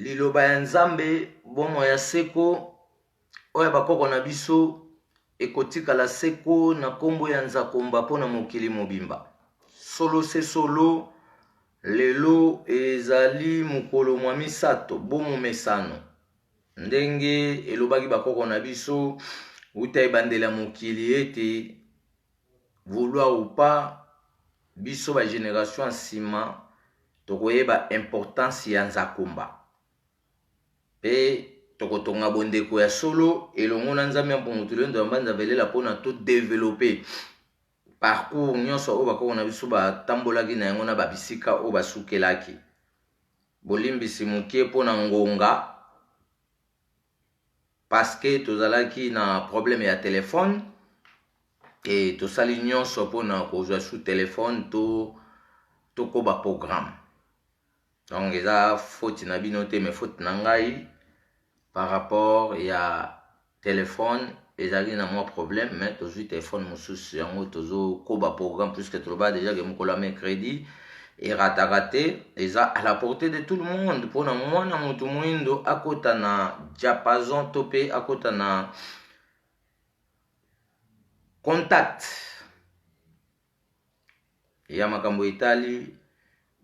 liloba ya nzambe bomo ya seko oyo bakoko na biso ekotikala seko na kombo ya nzakomba mpona mokili mobimba. Solo se solo lelo ezali mokolo mwa misato bomo mesano ndenge elobaki bakoko na biso uta ebandela mokili ete vouloir ou pas biso ba génération nsima tokoyeba importance ya nzakomba pe tokotonga bondeko ya solo elongo na nzambe ya mpongotolo ndo mbanza velela mpona to développer parcours nyonso oyo bakoko na biso batambolaki na yango na babisika oyo basukelaki bolimbisi mokie mpona ngonga paske tozalaki na problème ya telefone e tosali nyonso mpona kozwa su telefone tokoba programme. Donc eza faute na bino te mais faute na ngai par rapport ya téléphone ezali na mwa problème mais tozwi téléphone mosusu yango tozokoba programme puisque toloba déjà ke mokolo ya mercredi erataka te eza à la portée de tout le monde mpona mwana moto moyindo akota na diapason to pe akota na contact ya makambo etali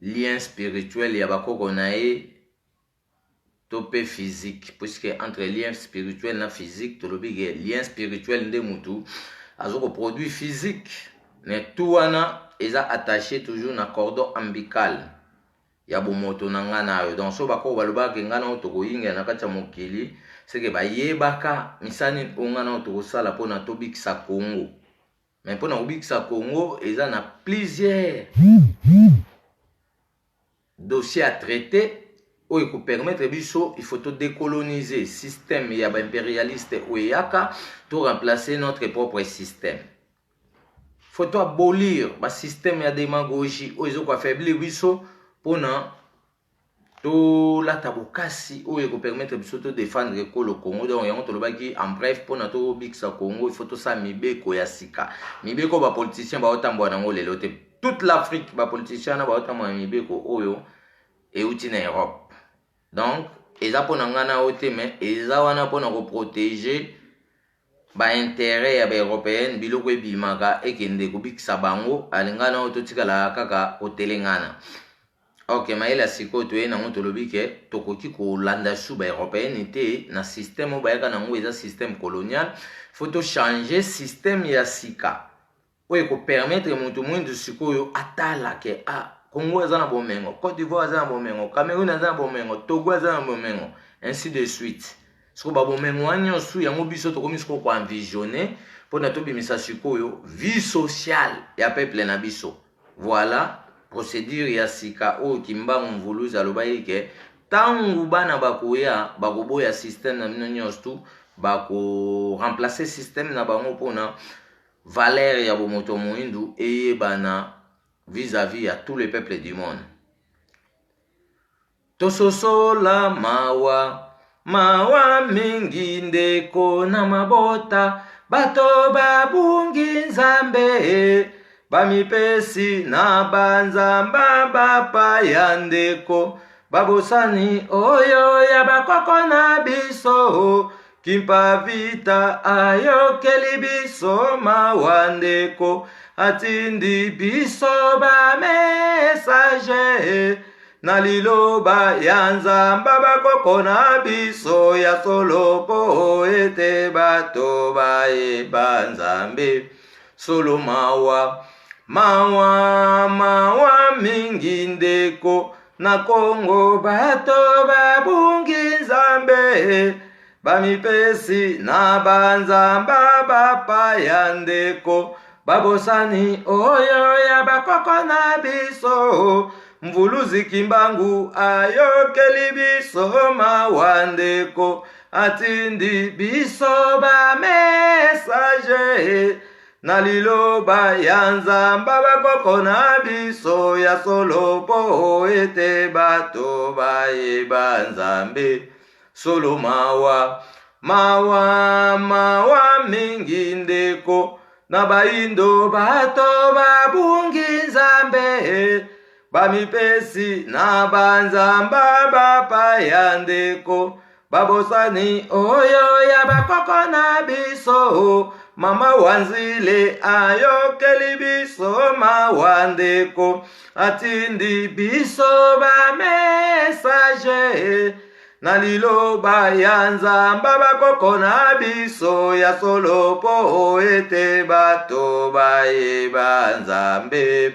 lien spirituel ya bakoko na ye to pe physique puisque entre lien spirituel na physique tolobi ke lien spirituel nde mutu azoko produit physique mais tout wana eza attaché toujours na cordon ombilical ya bomoto na nga na yo. Donc so bakoko balobaka nga na tokoyinga na kati ya mokili seke bayebaka misani onga na tokosala mpona tobikisa Congo mais mpona kobikisa Congo eza na plusieurs dossiers à traiter oyo ko permettre biso il faut to décoloniser système ya ba impérialiste oyaka to remplacer notre propre système. Faut to abolir ba système ya démagogie oyo ko affaiblir biso pona to lata bokasi oyo ko permettre biso to défendre ko le Congo. Donc yango to lobaki en bref pona to bikisa Congo il faut to sa mibeko ya sika mibeko ba politiciens ba otambwa nango lelo te toute l'Afrique ba politiciens na ba otambwa mibeko oyo euti na Europe. Donc eza pona ngana ote mais eza wana pona ko protéger ba intérêt ya ba européenne biloko ebimaka ekende kobikisa bango alingana oto tikala kaka otelengana. Ok maela siko to ena ngo tolobi ke tokoki ko landa su ba européenne te na système o bayaka nango eza système colonial. Faut to changer système ya sika oyo ko permettre mutu mwindu sikoyo atala ke Congo eza na bomengo, Côte d'Ivoire eza na bomengo, Cameroun eza na bomengo, Togo eza na bomengo, ainsi de suite. Siko ba bomengo nyonso yango biso tokomi siko ko envisionner pona tobimisa sikoyo vie sociale ya peuple na biso. Voilà procédure ya sika o kimbango mvuluza alobaye ke tangu bana bakoya bakoboya système na bino nyonso bako remplacer système na bango pona valeur ya bomoto moindu eyebana vis-à-vis à tous les peuples du monde. Tososola mawa mingi ndeko na mabota bato babungi nzambe bamipesi na banzamba bapa ya ndeko babosani oyo ya bakoko na biso kimpa vita ayokeli biso mawa ndeko atindi biso ba message na liloba ya nzamba bakoko na biso ya solo po ete bato bayeba nzambe solo mawa mingi ndeko na Congo bato babungi nzambe bamipesi na banzamba bapa ya ndeko babosani oyo ya bakoko na biso mvuluzi kimbangu ayokeli biso mawa ndeko atindi biso ba message na liloba ya nzamba bakoko na biso ya solo po ete bato bayeba nzambe solo mawa mingi ndeko na baindo bato babungi nzambe bamipesi na banzamba bapaya ndeko babosani oyo ya bakoko na biso mama wanzile ayokeli biso mawa ndeko atindi biso bamesage na liloba ya nzamba bakoko na biso ya solo po ete bato bayeba nzambe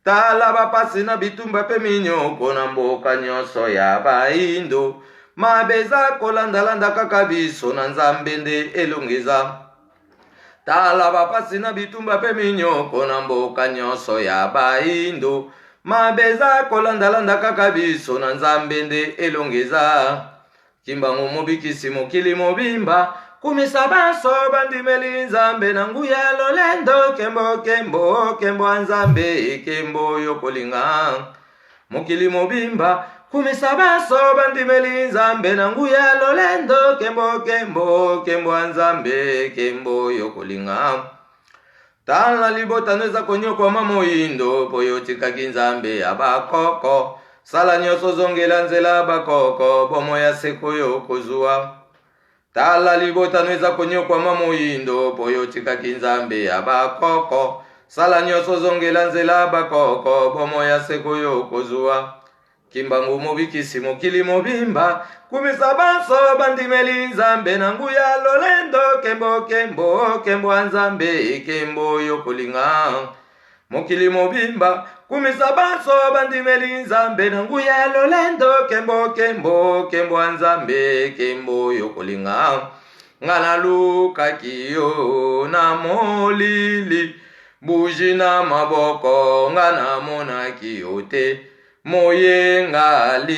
tala bapasi na bitumba pe minyoko na mboka nyonso ya baindo mabeza kolandalanda kaka biso na nzambe nde elongeza tala bapasi na bitumba pe minyoko na mboka nyonso ya baindo mabeza kolandalanda kaka biso na nzambe nde elongeza kimbangu mobikisi mokili mobimba kumisa baso bandimeli nzambe na nguya lolendo kembo kembo kembo nzambe kembo yokolinga mokili mobimba kumisa baso bandimeli nzambe na nguya lolendo kembo kembo kembo nzambe kembo yokolinga tala libotano eza konyokwama moyindo po yo tikaki nzambe ya bakoko sala nyonso zongela nzela bakoko bomo ya seko yo kozwa tala libotano eza konyokwama moyindo po yo tikaki nzambe ya bakoko sala nyonso zongela nzela bakoko bomo ya seko yo kozwa kimbangu mobikisi mokili mobimba kumisa baso bandimeli nzambe na nguya lolendo kembo kembo kembo nzambe kembo yokolinga mokili mobimba kumisa baso bandimeli nzambe na nguya lolendo kembo kembo kembo nzambe kembo yokolinga ngana lukaki yo na molili buji na maboko ngana monaki yo te moyengali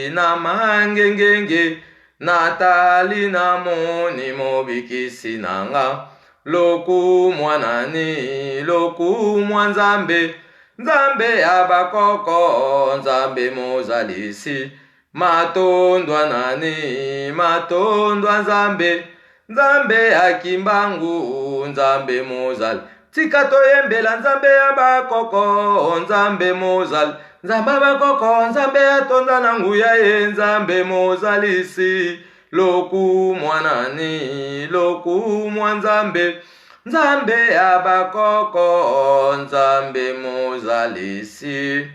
na mangengenge natali na moni mobikisi nanga loku mwanani loku mwanzambe nzambe ya bakoko nzambe mozalisi matondwa nani matondwa nzambe nzambe ya kimbangu nzambe mozali tika toyembela nzambe ya bakoko nzambe mozali nzambe bakoko nzambe atonda na nguya ye nzambe mozalisi loku mwanani loku mwanzambe nzambe ya bakoko nzambe mozalisi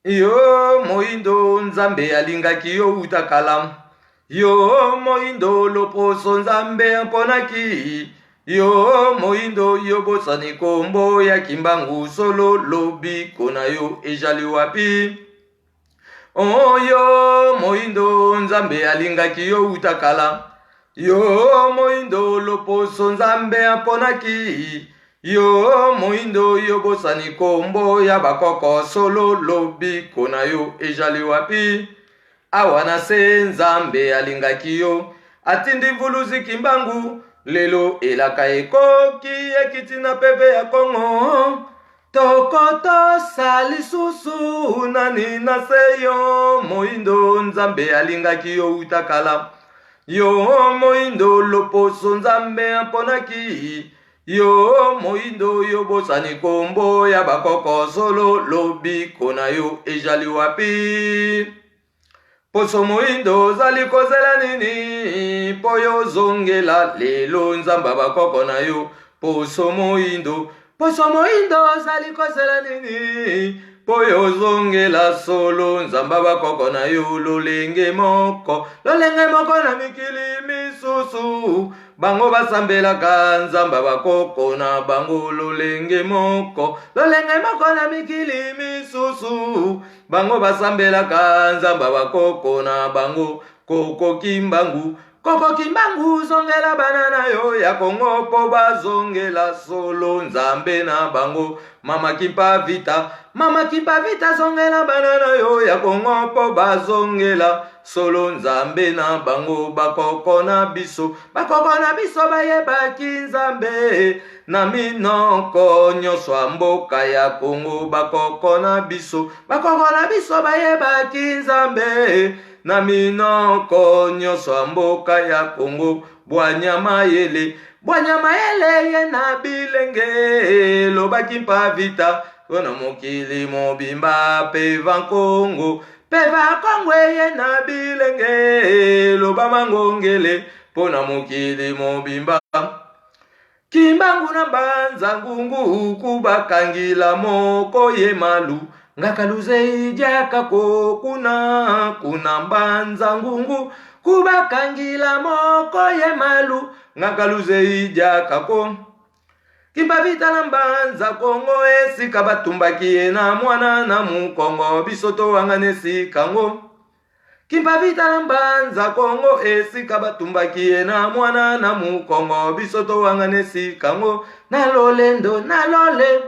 yo moindo nzambe alingaki yo utakala yo moindo loposo nzambe amponaki yo moindo yo bosani kombo ya kimbangu solo lobiko na yo ejali wapi yo moindo nzambe alingaki yo utakala yo moindo loposo nzambe amponaki yo moindo yo bosani kombo ya bakoko solo lobiko na yo ejali wapi awana se nzambe alingaki yo atindi mvuluzi kimbangu lelo elaka ekoki ekiti na peve ya Kongo tokoto salisusu nani na seyo moindo nzambe alingaki yo utakala yo moindo loposo nzambe amponaki yo moindo yo bosani kombo ya bakoko solo lobiko na yo ejali wapi poso moindo zali kozela nini po yo zongela lelo nzamba bakoko na yo poso moindo zali kozela nini po yo zongela solo nzamba bakoko na yo lolenge moko na mikili misusu bango basambelaka nzamba bakoko na bango lolenge moko na mikili misusu bango basambelaka nzamba bakoko na bango koko kimbangu zongela banana yo ya Kongo po bazongela solo nzambe na bango mama kimpa vita zongela banana yo ya Kongo po bazongela solo nzambe na bango bakoko na biso bayebaki nzambe na minoko nyonso mboka ya Kongo bakoko na biso bayebaki nzambe na minoko nyonso mboka ya Kongo bwanyama yele ye na bilenge lobaki mpa vita pona mokili mobimba peva Kongo peva Kongo eye na bilenge loba mangongele pona mokili mobimba kimbangu na mbanza ngungu kubakangila moko ye malu ngakaluze ijakako kuna mbanza ngungu kubakangila moko ye malu ngakaluze ijakako kimba vita na mbanza Kongo esika batumbakie na mwana na mukongo bisoto wangane sikango kimba vita na mbanza Kongo esika batumbakie na mwana na mukongo bisoto wangane sikango nalolendo nalole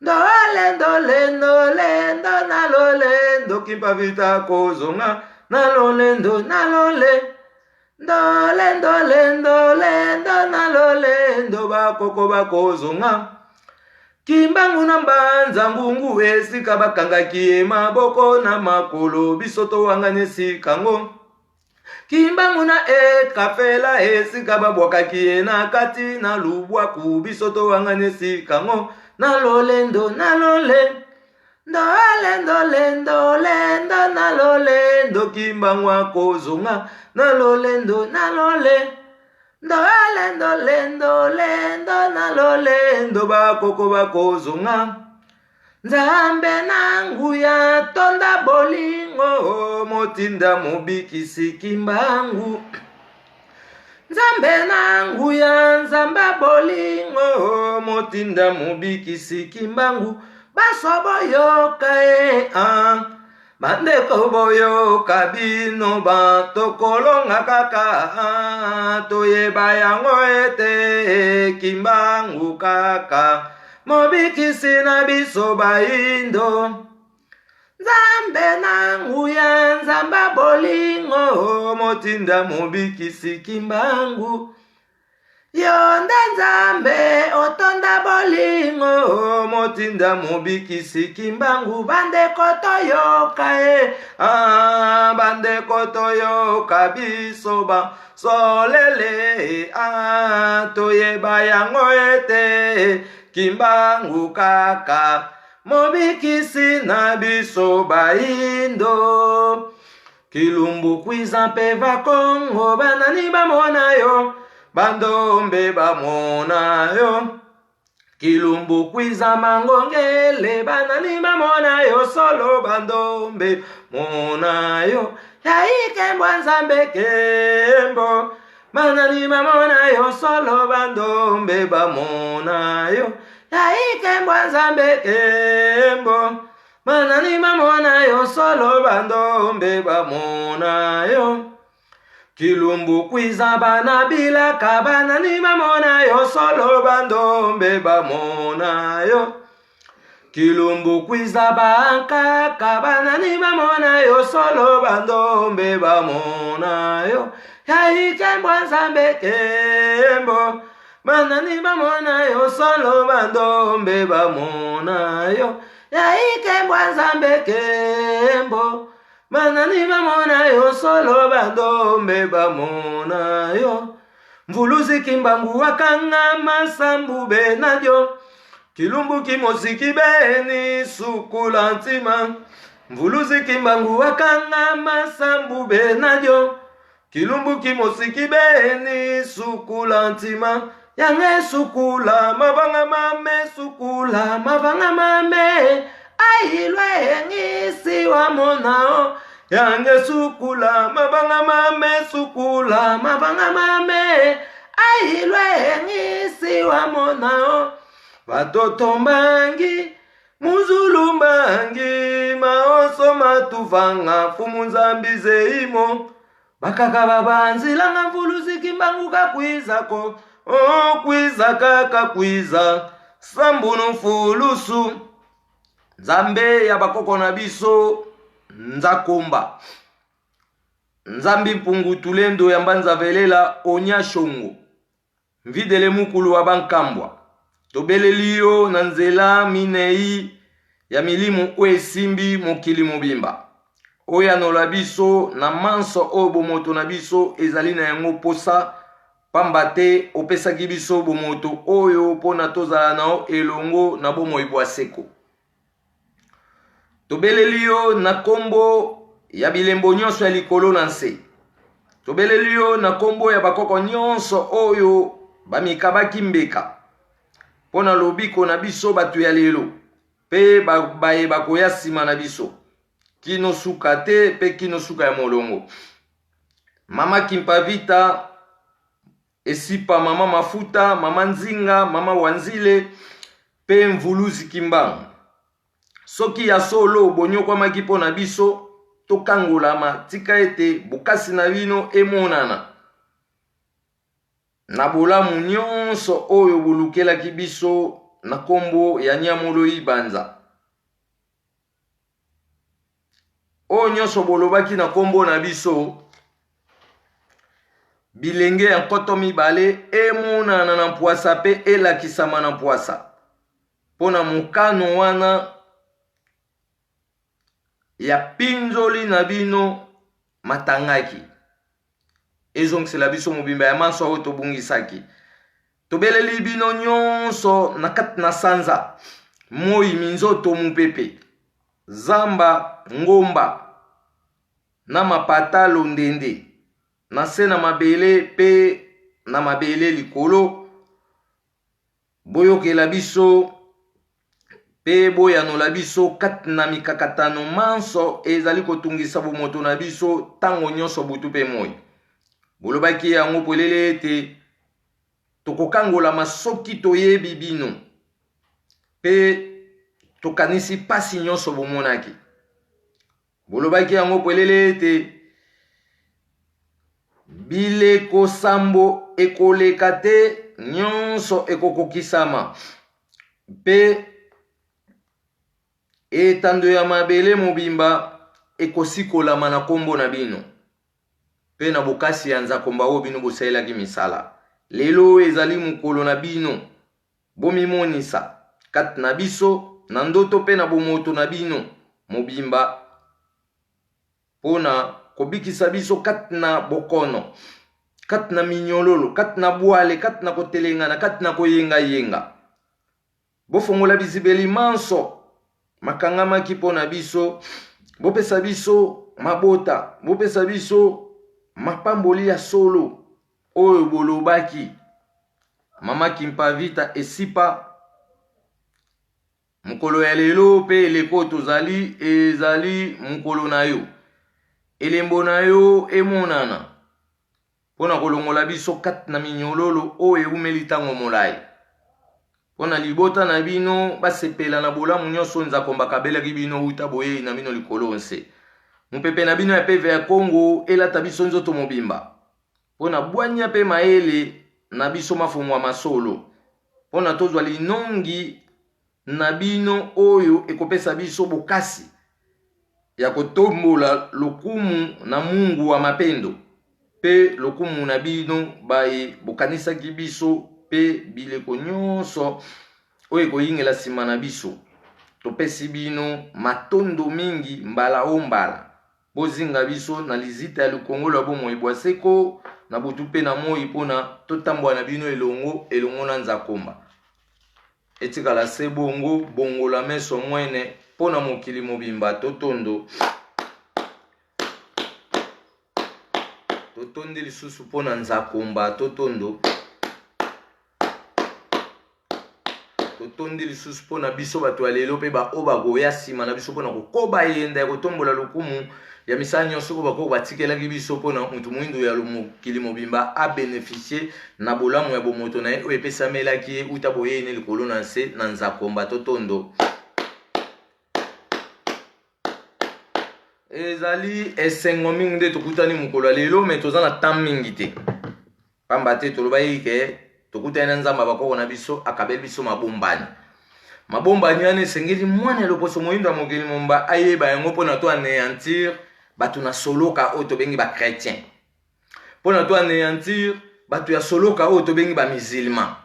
ndolendo nalolendo kimba vita kozonga nalolendo nalole ndolendo nalolendo bakoko bakozonga kimbangu na mbanza ngungu esika bakangakie maboko na makolo bisoto wangane sikango kimbangu na ekafela esika babwakakie na kati na lubwaku bisoto wangane sikango nalolendo nalole ndolendo nalolendo kimbangu akozonga nalolendo nalole ndolendo nalolendo bakoko bakozonga nzambe nangu ya tonda bolingo motinda mobikisi kimbangu nzambe nangu ya nzamba bolingo motinda mobikisi kimbangu basoboyoka bandeko boyoka bino batokolonga kaka toyeba yango ete kimbangu kaka mobikisi na biso baindo nzambe nangu ya nzamba bolingo motinda mobikisi kimbangu yonde nzambe otonda bolingo motinda mobikisi kimbangu bandeko toyoka bandeko toyoka biso basolele toyeba yango ete kimbangu kaka mobikisi na biso baindo kilumbu kwiza peva Kongo banani bamona yo bandombe bamona yo kilumbu kwiza mangongele banani bamona yo solo bandombe mona yo yaike mbwanzambe kembo banani bamona yo solo bandombe bamona yo yaike mbwanzambe kembo banani bamona yo solo bandombe bamona yo kilumbu kwiza bana bilaka banani bamona yo solo bandombe bamona yo kilumbu kwiza bankaka banani bamona yo solo bandombe bamona yo yaike mbwanzambe kembo banani bamona yo solo bandombe bamona yo yaike mbwanzambe kembo banani bamona yo solo bandombe bamona yo mvuluzi kimbangu wakanga masambu benadyo kilumbu kimosiki beni sukula ntima mvuluzi kimbangu wakanga masambu benadyo kilumbu kimosiki beni sukula ntima yange sukula mabanga mame ailwe ngisi wa monao yange sukula mabanga mame ailwe ngisi wa monao batoto mbangi muzulu mbangi maoso matuvanga fumunzambi zeimo bakaka babanzilanga mvuluzi kimbangu kakwizako kwiza kaka kwiza sambunu mfulusu nzambe ya bakoko na biso nzakomba nzambi mpungu tulendo ya mbanza velela onya shongo mvidele mukulu wa bankambwa tobeleliyo na nzela minei ya milimu oesimbi mokili mobimba oya nola biso na manso o bomoto na biso ezali na yango posa pamba te opesaki biso bomoto oyo pona tozala nao elongo na bomoi bwa seko tobeleli yo na kombo ya bilembo nyonso ya likolo na nse. Tobeleli yo na kombo ya bakoko nyonso oyo bamikabaki mbeka pona lobiko na biso batu ya lelo pe bayeba koya nsima na biso kino suka te pe kino suka ya molongo. Mama Kimpavita, Esipa mama Mafuta, mama Nzinga, mama Wanzile pe Mvuluzi Kimbang. Soki ya solo bonyokwamaki mpo na biso tokangolama tika ete bokasi na bino emonana na bolamu nyonso oyo bolukelaki biso na kombo ya Nyamoloi Banza. Oyo nyonso bolobaki na kombo na biso bilenge ya nkoto mibale emonana na mpwasa pe elakisama na mpwasa. Pona mokano wana ya pinzoli na bino matangaki ezongisela biso mobimba ya manso oyo tobungisaki. Tobeleli bino nyonso na kati na sanza moi minzoto mupepe zamba ngomba na mapatalo ndende na se na mabele pe na mabele likolo. Boyokela biso pe boyanola biso kati na mikakatano manso ezali kotungisa bomoto na biso tango nyonso butu pe moi. Bolobaki yango polele ete tokokangolama soki toyebi bino pe tokanisi pasi nyonso bomonaki. Bolobaki yango polele ete bileko sambo ekoleka te nyonso ekokokisama pe etando ya mabele mobimba ekosikolama na kombo na bino pe na bokasi ya nzakomba oyo bino bosalelaki misala. Lelo ezali mokolo na bino, bomimonisa kati na biso na ndoto pe na bomoto na bino mobimba pona kobikisa biso kati na bokono, kati na minyololo, kati na bwale, kati na kotelengana, kati na koyenga. Bofongola bizibeli manso makangamaki pona biso, bopesa biso mabota, bopesa biso mapamboli ya solo oyo bolobaki. Mama Kimpavita Esipa, mukolo ya lelo pe eleko tozali ezali mukolo na yo. Elembo na yo emonana pona kolongola biso kati na minyololo oyo eumeli tango molai. Pona libota na bino basepela na bolamu nyonso nzakomba kabelaki bino uta boye na bino likolo nse. Mupepe na bino ya peve ya Kongo elata biso nzoto mobimba. Pona bwanya pe maele na biso mafungwa masolo. Pona tozwa linongi na bino oyo ekopesa biso bokasi ya kotombola lokumu na Mungu wa mapendo. Pe lokumu na bino baye bokanisaki biso pe bileko nyonso oyo ekoyingela nsima na biso. Topesi bino matondo mingi mbala o mbala. Bozinga biso na lizita ya lukongolo ya bomoi bwaseko na butu pe na moi pona totambwa na bino elongo na nzakomba. Etikala se bongo bongola meso mwene pona mokili mobimba totondo. Totonde lisusu pona nzakomba totondo. Totonde lisusu pona biso bato ya lelo pe ba oba goya sima na biso pona kokoba yenda ya kotombola lokumu ya misala nyonso bako batikelaki biso pona mutu mwindo ya mokili mobimba a bénéficier na bolamu ya bomoto na ye oyo epesamelaki ye uta boyene likolo na nse na nzakomba totondo. Ezali esengo mingi nde tokutani mokolo ya lelo me toza na temps mingi te. Pamba te tolobaki ke tokutani na nzamba bakoko na biso akabeli biso mabombani. Mabombani wana esengeli mwana ya loposo moyindo ya mokili momba ayeba yango mpona to anéantir bato na soloka oyo tobengi ba chrétien. Mpona to anéantir bato ya soloka oyo tobengi ba musulman.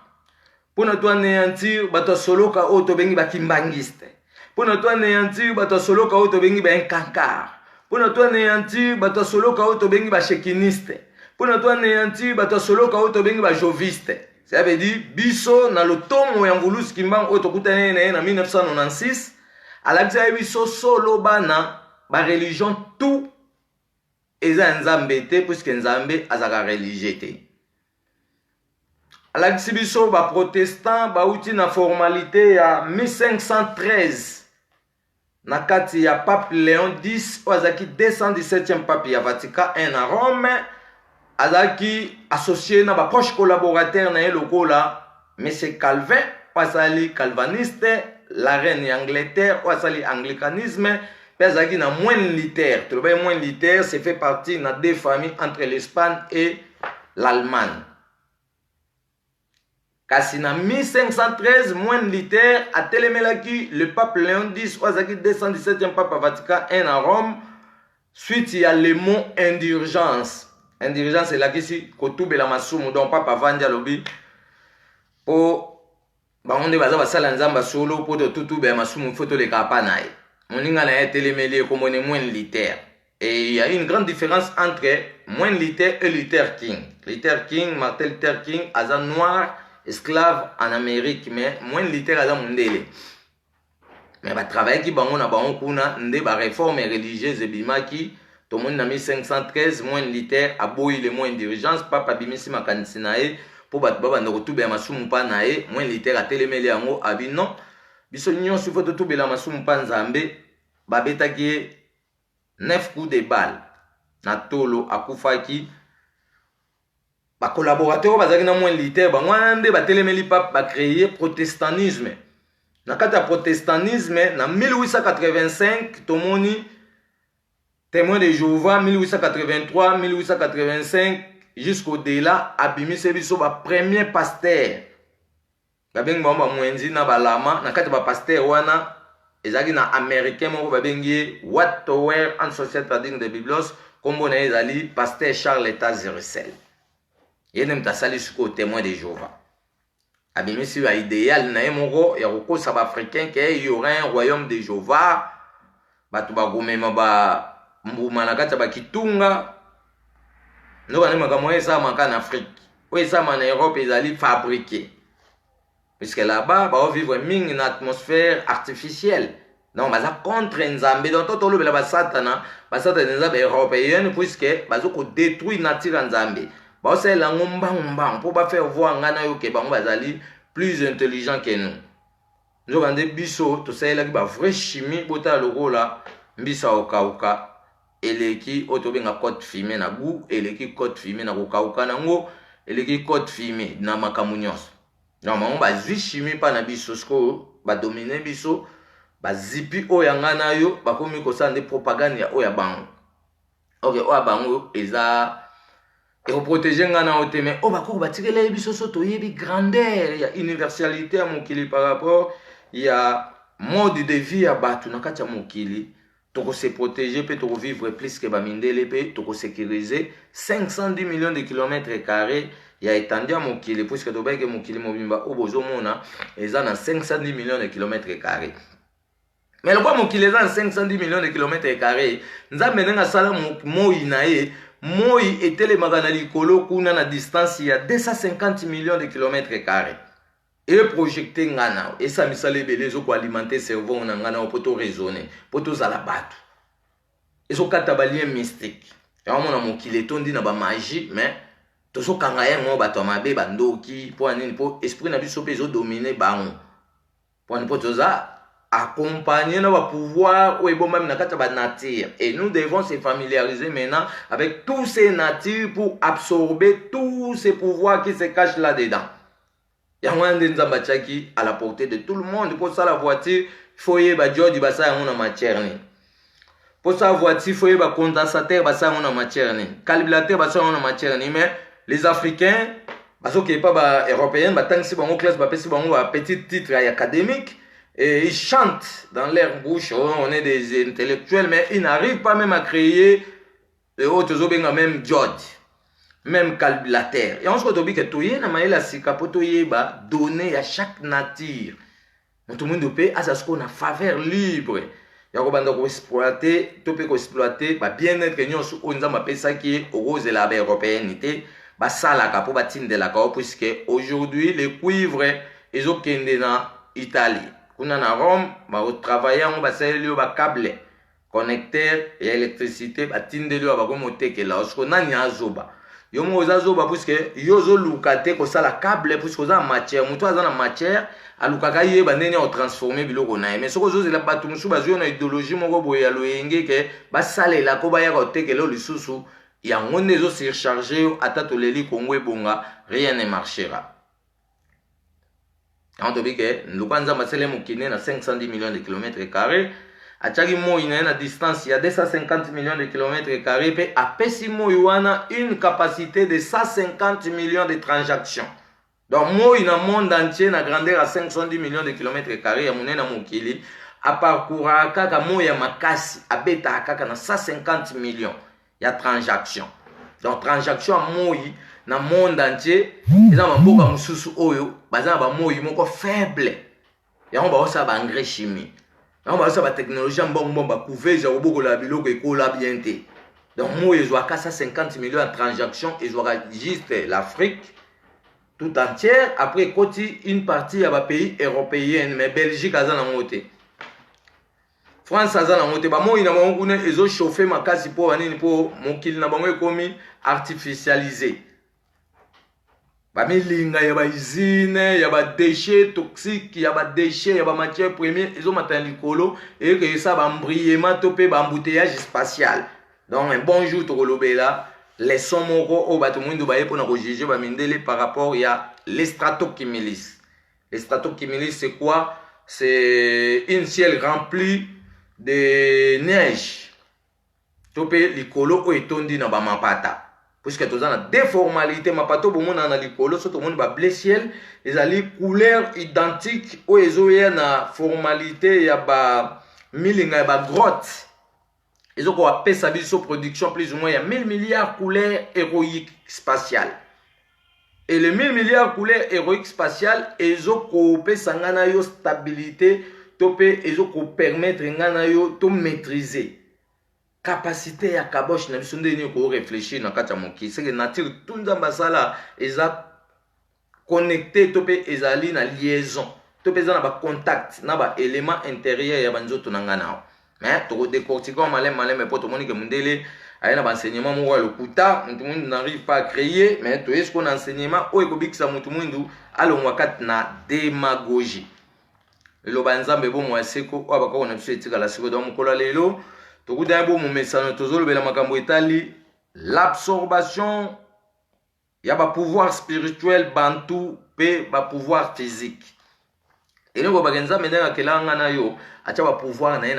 Mpona to anéantir bato ya soloka oyo tobengi ba kimbangiste. Mpona to anéantir bato ya soloka oyo tobengi ba inkankar. Mpona to anéantir bato ya soloka oyo tobengi ba shekiniste. Mpona to anéantir bato ya soloka oyo tobengi ba joviste. Ça veut dire biso na lotomo ya Mvuluzi Kimbang oyo tokutani na ye na 1996 alakisa biso solo bana ba religion tout eza nzambe te puisque nzambe azaka religieux te. Alakisi biso ba protestant bauti na formalité ya 1513 na kati ya pape Léon X azaki 217e pape ya Vatican 1 na Rome, azaki associé na ba proche collaborateur na ye lokola Monsieur Calvin pasali calvaniste, la reine Angleterre pasali anglicanisme, azaki na moine Luther. Tu le moine Luther c'est fait partie na deux familles entre l'Espagne et l'Allemagne. Kasi na 1513 moine Luther a telemelaki le pape Léon X azaki 217e pape à Vatican 1 à Rome, suite il y a le mot indulgence. Indulgence c'est là qui kotubela masumu donc papa vandi alobi po bangonde baza basala nzamba solo po to tutubela masumu photo le kapanaye. Moninga na telemeli comme on est moine Luther. Et il y a une grande différence entre moine Luther et Luther King. Luther King, Martin Luther King, aza noir esclave en Amérique, mais moine Luther aza mundele. Mais ba travail qui bango na bango kuna nde ba réforme religieuse bimaki to monde na 1513 moine Luther aboyi le moine d'urgence papa bimisi makanisi na ye po bat baba ndoko tube masumu pa na ye moine Luther a telemeli yango abi non biso nyonso faut tube la masumu pa nzambe babetaki 9 coups de balle na tolo akufaki ba collaborateur bazaki na moine Luther bango nde ba telemeli pape ba créer protestantisme. Na kati ya protestantisme na 1885 tomoni témoin de Jéhovah 1883 1885 jusqu'au-delà abimise biso ba premier pasteur babengi bango bamwenzi na balama na kati ba pasteur wana ezaki na américain moko babengi Wattower en société trading de Biblos kombo na ezali pasteur Charles Tazerussel yene mtasali suko témoin de Jéhovah abimisi ba idéal na ye moko ya kokosa ba africain que il y aurait un royaume de Jéhovah batu bagomema ba mbuma na kati ba kitunga ndo bana makambo esa maka en Afrique ou esa en Europe ezali fabriqué puisque là-bas ba vivre mingi une atmosphère artificielle non baza contre nzambe donc toto lobela ba satana nzambe européenne puisque bazo ko détruire nature nzambe ba osela ngomba pour ba faire voir ngana yo ke bango bazali plus intelligent que nous nous bande biso to sela ki ba vraie chimie bota lokola mbisa okauka eleki otobenga code fumé na goût eleki code fumé na kokauka nango eleki code fumé na makamu nyonso normalement bazwi chimie pa na biso sko ba dominer biso bazipi oyo ngana yo bakomi kosala nde propagande ya oyo bango ok oyo bango eza et protéger ngana ote mais o bakoko batikela biso so toyebi grandeur ya universalité ya mokili par rapport ya mode de vie ya batu na kati ya mokili toko se protéger pe toko vivre plus que bamindele pe toko sécuriser 510 millions de kilomètres carrés ya étendu à mokili puisque to beke mokili mobimba obozo mona eza na 510 millions de kilomètres carrés. Mais le quoi mokili eza na 510 millions de kilomètres carrés nzambe nenga sala moi na ye moi etelemaka na likolo kuna na distance ya 250 millions de kilomètres carrés. Et projecter ngana et ça misale belé zo ko alimenter cerveau na ngana po to raisonner po to zala batu et so kata ba lien mystique ya mona mokili tondi na ba magie mais to so kanga ye ngo bato mabe bandoki po anini po esprit na biso pe zo dominer bango po ani po to za accompagner na ba pouvoir ou bon même na kata ba nature et nous devons se familiariser maintenant avec tous ces natures pour absorber tous ces pouvoirs qui se cachent là-dedans. Yangwande nzamba tchaki à la portée de tout le monde. Pour ça la voiture, faut y ba George basa yango matière ni. Pour ça la voiture, faut y ba condensateur basa yango matière ni. Calibrateur basa yango matière ni. Mais les Africains, baso qui est pas ba européens, ba tangi si bango classe ba pesi bango ba petit titre académique et ils chantent dans leur bouche. Oh, on est des intellectuels, mais ils n'arrivent pas même à créer les autres zobenga même George. Même calculateur. Et on se retrouve que tout y na la sika poto yeba donner à chaque nature. Tout le monde peut à ce qu'on a faveur libre. Ya ko banda ko exploiter, to peut ko exploiter ba bien-être nyo su onza ma pesa qui au rose la européennité, ba sala ka po ba tinde la ka puisque aujourd'hui les cuivres ils ont kende na Italie. kuna na Rome baotravaille yango basaleli yo bacable connecteur ya électricité batindeli yo bakomi otekela osiko nani azoba yo mo ozazoba puisque yo ozoluka te kosala câble puisque oza na matière moto aza na matière alukaka yeba ndenge ya otransforme biloko na ye mais soki ozozela bato mosusu bazwi yo na idéologie moko boye ya loyenge ke basalelako bayaka otekela yo lisusu yango nde ezosurcharge yo ata toleli kongo ebonga rien ne marchera. On te dit que nous avons à 510 millions de kilomètres carrés. À chaque mois, il y a une distance, il y a 250 millions de kilomètres carrés. Et à Pessimo, il y a une capacité de 150 millions de transactions. Donc, moi, il y a un monde entier, une grandeur à 510 millions de kilomètres carrés. Il y a mon kili. À parcourir, il y a Makasi, à Beta, il y a 150 millions. Il y a transactions. Donc, transactions à moi, dans le monde entier, ils ont beaucoup de choses qui faible. Ils ont beaucoup d'engrais chimiques. Ils ont beaucoup de technologie, ils ont beaucoup de bien. Donc, moi, ils ont 450 millions de transactions. Ils ont juste l'Afrique tout entière. Après, une partie des pays européens, mais Belgique a un moté. France a un moté. Ils ont chauffé ma case pour mon kill n'a pas commis artificialisé. Il y a des usines, il y a des déchets toxiques, il y a des déchets, il y a des matières premières, ils ont matin l'écolo et que ça va embrièvement topé embouteillage spatial. Donc un bonjour to là, les somoro au bateau monde ba pour nous juger ba mindele par rapport à l'estratochimilis. L'estratochimilis c'est quoi? C'est une ciel rempli de neige. Topé l'écolo ou etondi na ba mapata. Puisque tu as des formalités, ma pato bon monde en alicolo, soit tout le monde va blessier, les ali couleurs identiques ou ils ont une formalité, il y a ba millinga, ba grotte. Ils ont quoi appelle sa biso production plus ou moins il y a 1000 milliards couleurs héroïques spatiales. Et les 1000 milliards couleurs héroïques spatiales, ils ont coopé sangana yo stabilité, topé ils ont permettre ngana yo to maîtriser. Capacité à kabosh na biso ndeni ko réfléchir na kati ya moki c'est que nature tout nzamba sala eza connecté topé ezali na liaison topé za na ba contact na ba élément intérieur ya banzoto na ngana mais to décortiquer malin mais pour tout monde que mundele aya na ba enseignement mo le kuta tout monde n'arrive pas à créer mais to est-ce qu'on enseignement o ekobikisa mutu mundu alongwa kati na démagogie le banzambe bo mo seko o abako na biso etika la seko do mukolo lelo. L'absorption, il y a un pouvoir spirituel, bantou, et un pouvoir physique. Et nous, nous avons un pouvoir et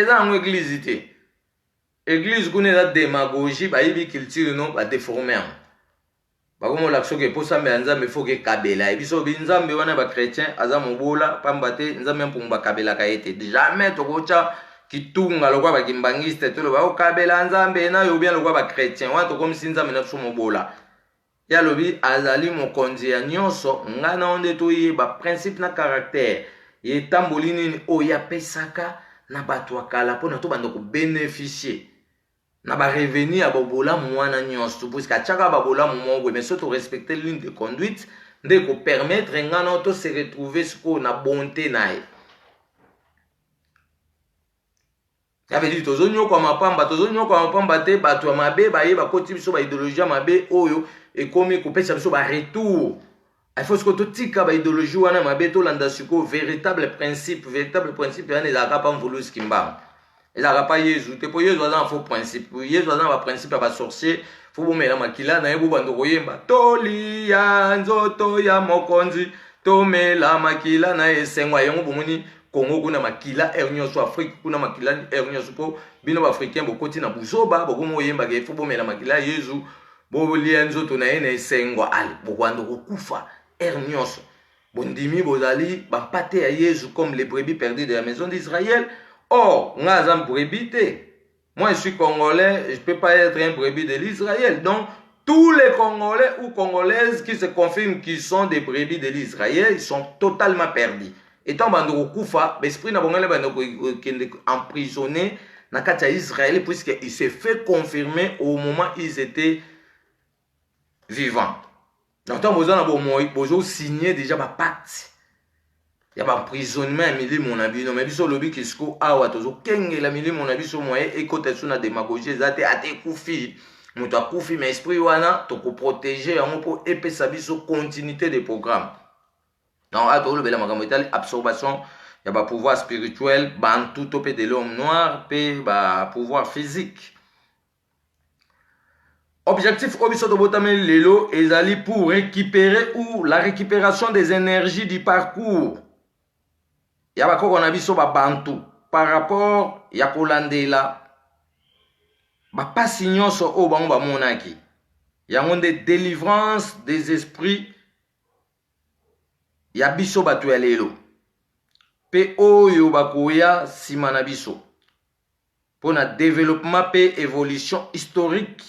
dans l'église, l'église qui a démagogie, il tire nous déformer. Comme l'action que pour ça, il faut que Kabela. Et puis, si vous êtes chrétien, vous êtes jamais kitunga lokwa ba kimbangiste to ba okabela nzambe na yo bien lokwa ba chrétien wa to comme si nzambe na sumo bola ya lobi azali mokonzi ya nyonso ngana onde to ye ba principe na caractère ye tambolini o ya pesaka na bato akala pona to bando ko bénéficier na ba revenu ya bobola mwana nyonso parce que chaka ba bola mo mais surtout respecter l'une de conduite de ko permettre ngana to se retrouver ce qu'on a bonté nae. Ça veut dire tozonyo kwa mapamba te bato ya mabe baye bakoti biso ba idéologie ya mabe oyo ekomi kopesa biso ba retour. Il faut que to tika ba idéologie wana mabe to landa siko véritable principe yana ezaka pa mvulusi kimbam. Ezaka pa Yesu te po Yesu azana faux principe. Yesu azana ba principe ya ba sorcier fo bomela makila na yebo bando koyemba toli ya nzoto ya mokonzi tomela makila na esengwa yango bomoni Congo kuna makila ernyoso Afrique kuna makila ernyoso po bino ba africain bokoti na buzoba bokomo yemba ke fo bomela makila Yesu bo lienzo to na ene sengwa ali bokwando kokufa ernyoso bondimi bozali ba pate ya Yesu comme les brebis perdues de la maison d'Israël. Or ngazam brebis te. Moi je suis congolais, je peux pas être un brebis de l'Israël. Donc tous les Congolais ou Congolaises qui se confirment qu'ils sont des brebis de l'Israël, ils sont totalement perdus. Étant bando kufa, l'esprit n'a pas emprisonné dans le Israël puisqu'il s'est fait confirmer au moment où ils étaient vivants. Donc, ils ont signé déjà ma pacte. Il y a un emprisonnement à milimo na bino mais biso lobi kisko awa tozo kengela milimo na biso moye ekota suna démagogie zate ate kufi muto akufi mais esprit wana to ko protéger yango po epesa biso continuité des programmes. Donc ato lobela makambo etali absorption ya ba pouvoir spirituel bantu to pe de l'homme noir pe ba pouvoir physique. Objectif obiso to botame lelo ezali pour récupérer ou la récupération des énergies du parcours. Ya bakoko na biso ba bantu par rapport ya kolandela ba pasi nyonso o bango ba monaki yango nde délivrance des esprits ya biso bato ya lelo pe oyo bakoya sima na biso pona développement pe évolution historique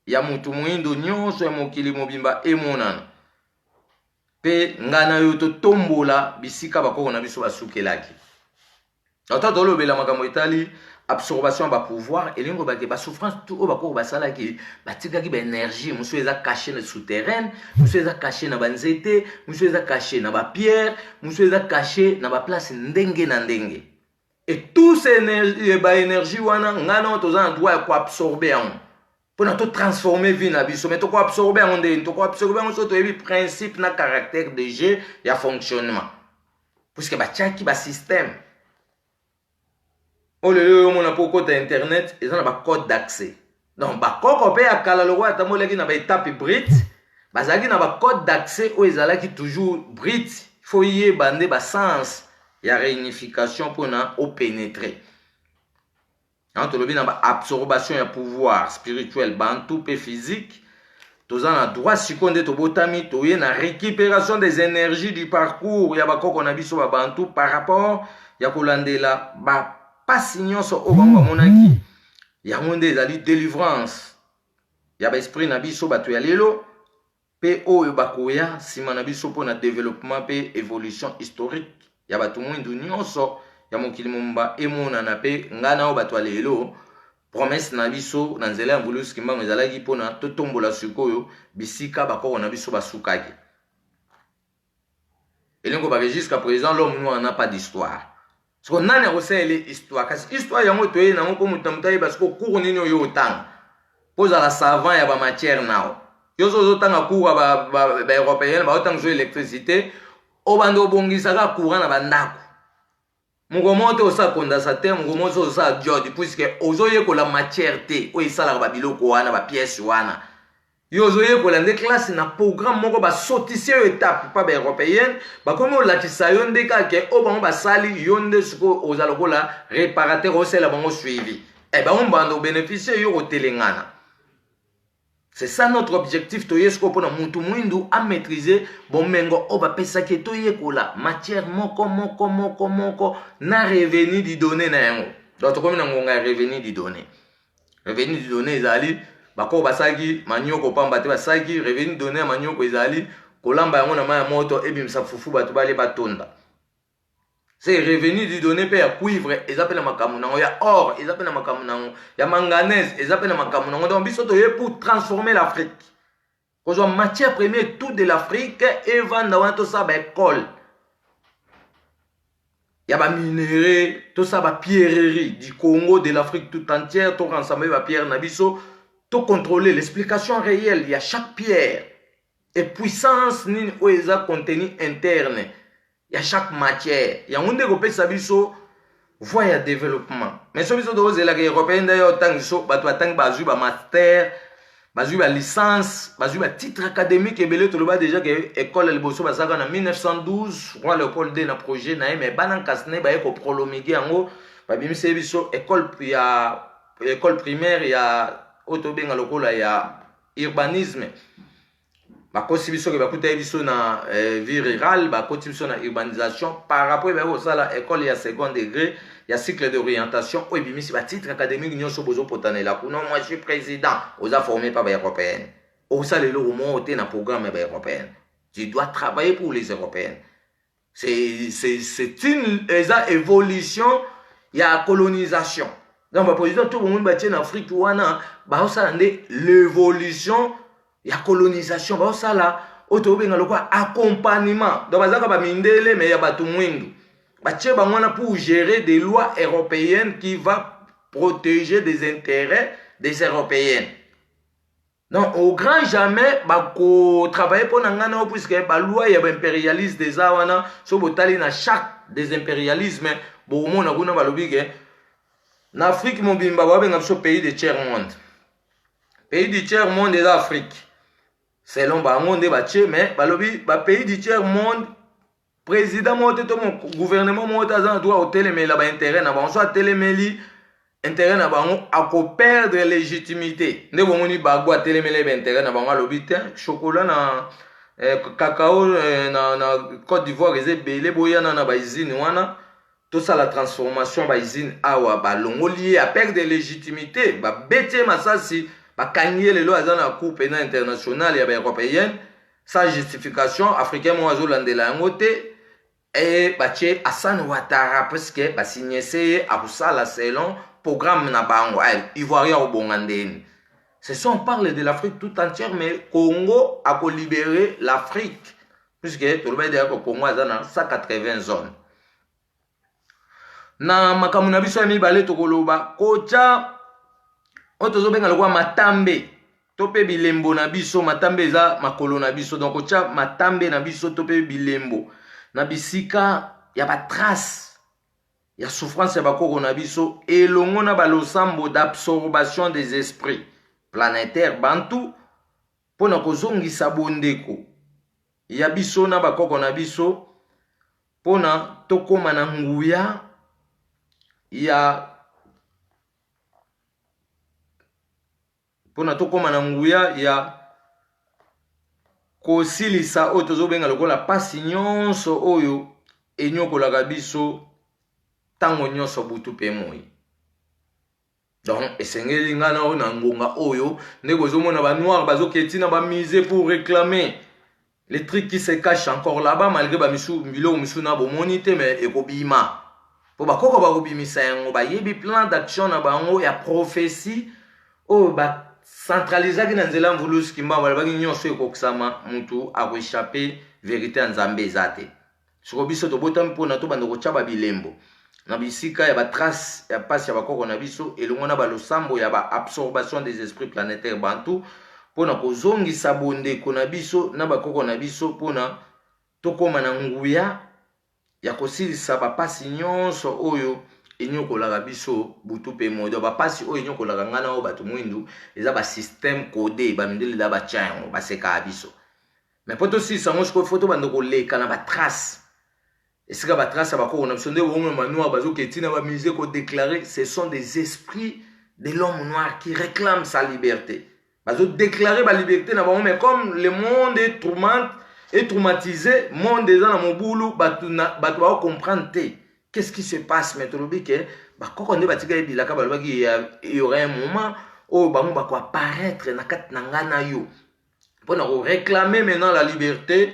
ya mutu mwindo nyonso ya mokili mobimba emonana pe ngana yo to tombola bisika bakoko na biso basukelaki. Ata tolobela makambo etali absorption ba pouvoir elingo bake ba souffrance tout o bakoko basalaki batikaki ba énergie musu eza caché na souterraine, musu eza caché na banzete, musu eza caché na ba pierre, musu eza caché na ba place ndenge na ndenge. Et tout ces énergie ba énergie wana ngana toza na droit ya ko absorber en pour nous transformer vie na biso mais to ko absorber en ndenge to ko absorber en so to yebi principe na caractère de jeu ya fonctionnement puisque ba tiaki ba système o le mona poko ta internet ils ont ba code d'accès donc ba koko pe akala le roi tamoleki na ba étape brute bazaki na ba code d'accès o ezalaki toujours brute faut y bande ba sens ya réunification pour na o pénétrer. Quand on a absorption et pouvoir spirituel, bantou et physique, tous en droit seconde to botami, to y na récupération des énergies du parcours, ya bako qu'on a vu sur bantou par rapport ya kolandela ba passignon so obanga monaki, ya monde ezali délivrance, ya ba esprit na biso batu ya lelo, pe o bakoya sima na biso pour na développement pe évolution historique, ya batu mwindu nyonso ya mokili momba emona na pe ngana o bato lelo promesse na biso na nzela ya mbulusi kimbango ezalaki pona totombola sikoyo bisika bakoko na biso basukaki elengo ba jusqu'à présent l'homme noir n'a pas d'histoire so nani akosele histoire kasi histoire yango toye nango po mutamutayi parce que cours nini oyo otanga poza la savant ya ba matière nao yozo zotanga cours ba européen ba otanga zo électricité obando bongisaka courant na bandako Mugomoto osa condensateur, mugomoto osa diode, puisque ozoye ko la matière te, o isala ba biloko wana ba pièce wana. Yo ozoye ko la de classe na programme moko ba sotise étape pa ba européenne, ba komo la tisayo ndeka ke o bango ba sali yonde suko ozala ko la réparateur osela bango suivi. Eh ben on bando bénéficier yo telengana. C'est ça notre objectif to yesko pona mutu mwindu a maîtriser bon mengo oba pesa ke to yekola matière moko na revenu di donner na yango. Donc comme na ngonga revenu di donner. Revenu di donner ezali bako basaki manyoko pamba te basaki revenu donner manyoko ezali kolamba yango na maya moto ebimsa fufu batu bale batonda. C'est revenu du donner pe ya cuivre, ils appellent makamu nango ya or, ils appellent makamu nango ya manganèse, ils appellent makamu nango. Donc biso to ye pour transformer l'Afrique. Parce que matière première tout de l'Afrique et vendre wana to sa ba école. Ya ba minerai, to sa ba pierrerie du Congo, de l'Afrique tout entière, to rassembler ba pierre na biso, to contrôler l'explication réelle, il y a chaque pierre et puissance ni oeza contenu interne. Il y a chaque matière. Il y a un des repères sabiso voie développement. Mais ce biso de la européenne d'ailleurs tant so bato atang bazu ba master, bazu ba licence, bazu ba titre académique et belé to le ba déjà que école le bosso basaka en 1912, roi Léopold D na projet na mais banan kasne ba ko prolomiger yango ba bimise biso école primaire ya autobenga lokola ya urbanisme. Bakosi biso ke bakuta biso na vie rurale, bakoti biso na urbanisation par rapport à ça école ya second degré, ya cycle d'orientation ou bimisi ba titre académique nyonso bozo potanela kuno moi je suis président, oza formé par ba européenne. Ou ça le monte na programme ba européenne. Tu dois travailler pour les européennes. C'est une évolution, il y a colonisation. Donc ba président tout le monde ba tient en Afrique wana ba ça l'évolution. Il y a colonisation, bah ça là, oto benga lokwa accompagnement donc bazaka ba mindele mais ya batu mwindu batie bangwana pour gérer des lois européennes qui va protéger des intérêts des Européens. Donc au grand jamais bako travailler pour nangana puisque ba loi ya ba impérialiste des awana so botali na chaque des impérialismes bo mona kuna balobi ke na Afrique mobimba ba benga so pays de tiers monde. Pays du tiers monde de l'Afrique. Selon bango nde batie mais balobi ba pays du tiers monde président mo to mon gouvernement mo ta za droit au télémela ba intérêt na ba so télémeli intérêt na bango à perdre légitimité nde bomoni bagbo a télémela ba intérêt na bango alobi te chocolat na cacao na Côte d'Ivoire eze belé boyana na ba usine wana tout ça la transformation ba usine awa ba longo lié à perdre légitimité ba bete masasi ba kangé les lois dans la cour pénale internationale ya ba européenne sans justification africain mo azolandela yango te et batie Hassan Ouattara parce que ba signé c'est à la selon programme na bango ivoirien au bongandeni. C'est ça on parle de l'Afrique tout entière mais Congo a libéré l'Afrique puisque tout le monde dit que Congo a dans 180 zones. Na makamu na biso ya mibale tokoloba kocha otozo benga lokwa matambe tope bilembo na biso matambe za makolo na biso donc kocha matambe na biso tope bilembo na bisika ya ba trace ya souffrance ya bakoko na biso elongo na balosambo d'absorption des esprits planétaires bantu pona kozongisa bondeko ya biso na bakoko na biso pona tokoma na nguya ya pona tokoma na nguya ya kosilisa oyo tozobenga lokola pasi nyonso oyo enyokolaka biso tango nyonso butu pe moi. Donc esengeli ngana o na ngonga oyo nde kozomona ba noir bazoketi na ba mise pour réclamer les trucs qui se cachent encore là-bas malgré ba misu biloko misu na bomoni te mais ekobima po bakoko bakobimisa yango bayebi plan d'action na bango ya prophétie oyo ba centralisaki na nzela mvulusi kimba balabaki nyonso ekokisama mutu akoéchappe vérité ya nzambe eza te soko biso tobotami mpona tobanda kotya babilembo na bisika ya batrace ya pasi ya bakoko na biso elongo na balosambo ya baabsorbation des esprits planétaires bantu mpona kozongisa bondeko na biso na bakoko na biso mpona tokóma na nguya ya kosilisa bapasi nyonso oyo enyokolaka biso butu mpe modo bapasi oyo enyokolaka ngana oyo bato mwindu eza basystème codé bamindeli da batya yango basekaka biso mais mpo tosilisa yango sikoyo fo tobanda koleka na batrace esika batrace ya bakoko na biso nde bongo manoir bazoketi na bamise kodéclarer ce sont des esprits de l'homme noir qui réclament sa liberté bazodéclarer baliberté na bango mais comme le monde est traumatisé monde eza na mobulu bato bakocomprendre te qu'est-ce qui se passe mais tolobi ke bakoko nde batika ebilaka balobaki il y aura un moment oyo bango bakoapparaître na kati na nga na yo mpona koréclamer maintenant la liberté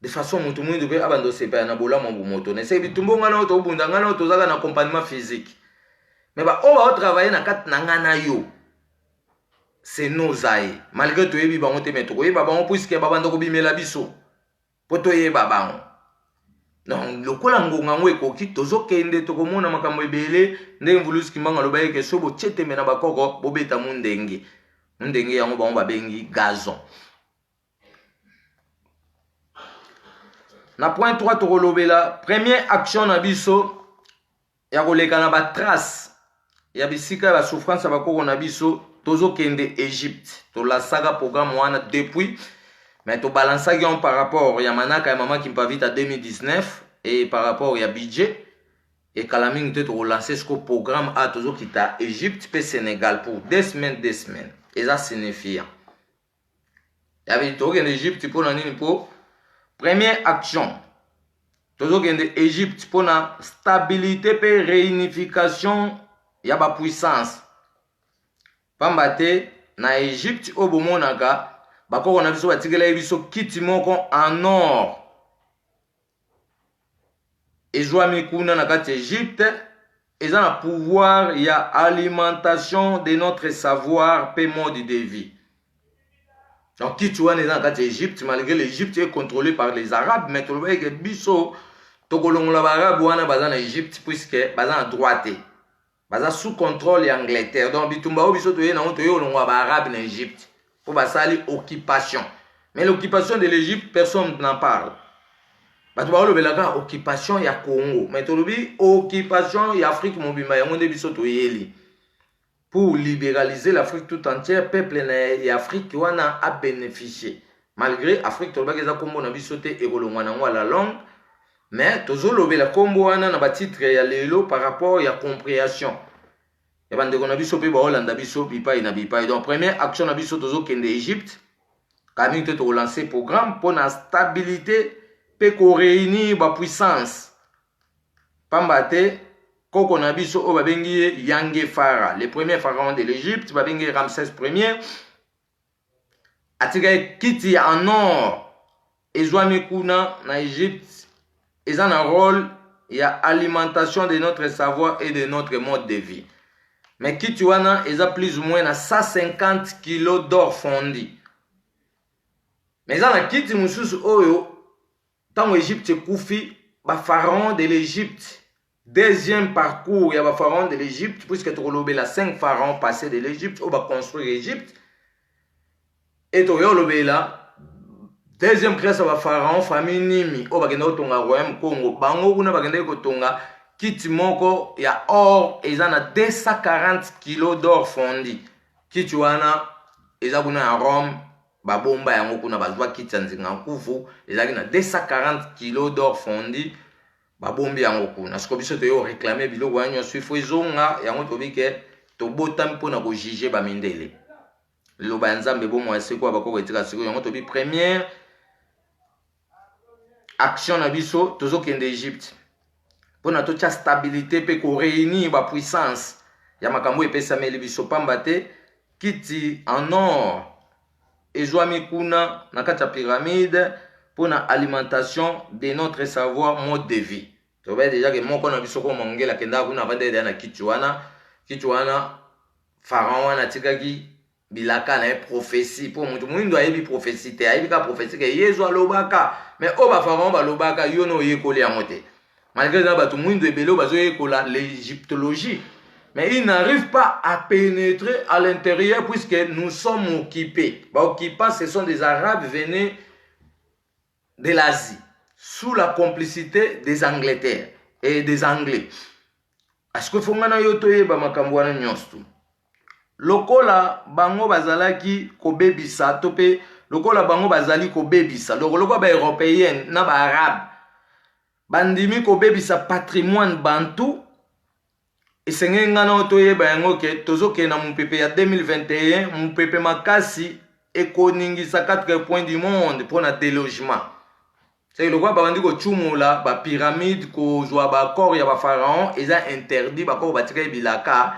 de façon moto mwindu mpe abanda osepaya na bolamu bumoto neseki bitumbu nga na oyo tobunda nga na oyo tozaka na accompagnement physique mais baoyo baotravaille na kati na nga na yo c'est nos aye malgré toyebi bango te mais tokoyeba bango puiske babanda kobimela biso mpo toyeba bango donc lokola ngonga yango ekoki tozokende tokomona makambo ebele ndenge mvulusi kimbanga aloba eke so botie tembe na bakoko bobeta mundenge yango bango babengi gazon. Na point 3 tokolobela première action na biso ya koleka na batrace ya bisika ya basouffrance ya bakoko na biso tozokende Égypte tolasaka programme wana depuis mais tobalansaki on par rapport ya manaka ya mama Kimpavita 2019 et par rapport ya budget et kala mingi te tokolancer ce programme a tozokita Égypte pe Sénégal pour 2 semaines et ça signifiant ya bi tokende Égypte pour na nini po première action tozokende Égypte pour na stabilité pe réunification ya ba puissance pamba te na Égypte o bomonaka bakoko na biso batikela biso kiti moko en or ezwami kuna na kati Égypte eza na pouvoir ya alimentation de notre savoir pe mode de vie Donc, qui tu vois dans l'Égypte, malgré l'Égypte est contrôlée par les Arabes, mais tu vois que biso, tokolongo la Arabes wana bazan en Égypte puisque bazan à droite, bazan sous contrôle d'Angleterre. Donc, bitumba biso toye na toye olongo ba Arabes en Égypte pour basali occupation. Mais l'occupation de l'Égypte, personne n'en parle. Parce que l'occupation occupation ya Congo, mais tu lobi occupation ya Afrique mobimba ya monde biso toyeli. Pour libéraliser l'Afrique tout entière, peuple d'Afrique a bénéficié. Malgré l'Afrique, tout le monde a sauté et la langue, mais tout le monde a combo na titre ya lelo par rapport à la compréhension. Et bande qu'on a vu sauté Hollande a sauté bipa na bipa. Donc première action a vu sauté en Égypte, quand il a lancé programme pour la stabilité, pour réunir la puissance. Pambate Koko Nabiso o babengi Yange Phara, le premier pharaon de l'Égypte, babengi Ramsès Ier. Atika kiti en or, ezwami kuna na Égypte, ils ont un rôle, il y a alimentation de notre savoir et de notre mode de vie. Mais kiti wana, ils ont plus ou moins 150 kilos d'or fondu. Mais ils ont un kiti mususu oyo, tant l'Égypte koufi, ba pharaon de l'Égypte. Deuxième parcours, il y a le pharaon de l'Égypte, puisque tu as 5 pharaons passés de l'Égypte, on va construire l'Égypte. Et tu as là, deuxième classe, il y a le pharaon, famille Nimi, on va aller au royaume Congo. Bango, on va aller au Tonga, Kitimoko, il y a or, ils ont 240 kilos d'or fondu. Kituana, ils ont à Rome, Babomba, ils ont besoin de Kitanzinga, ils ont 240 kilos d'or fondu. Babombi yango kuna siko biso to yo réclamer biloko wanyo suifo ezonga yango to bike to botam pona ko juger ba mindele lo ba nzambe bo mo siko abako etika siko yango to bi première action na biso tozo kende Égypte pona to cha stabilité pe ko réunir ba puissance ya makambo epesa meli biso pambate kiti en or ezwami kuna na kati ya pyramide pona alimentation de notre savoir mode de vie. Tu vois déjà que mon qu'on a vu ce qu'on mangeait la kenda kuna vende na kichuana pharaon wana tikaki bilaka na prophétie pour mutu muindo ayebi prophétie te ayebi ka prophétie ke yezo alobaka mais o ba pharaon ba lobaka yo no yekoli ya mote malgré ça batu muindo ebelo bazo yekola l'égyptologie mais ils n'arrivent pas à pénétrer à l'intérieur puisque nous sommes occupés. Bah occupants ce sont des arabes venus de l'Asie sous la complicité des Angleterres et des Anglais. Est-ce que fongana yotoye ba makambo wana nyosto lokola bango bazalaki kobebisa tope lokola bango bazali kobebisa lokola ba européenne na ba arabe bandimi kobebisa patrimoine bantu esenge ngana otoye ba yango ke tozoke na mupepe ya 2021 mupepe makasi ekoningisa 4 points du monde pour na délogement. C'est le roi bandi ko chumula ba pyramide ko zwa ba corps ya ba pharaon ils ont interdit ba corps batire bilaka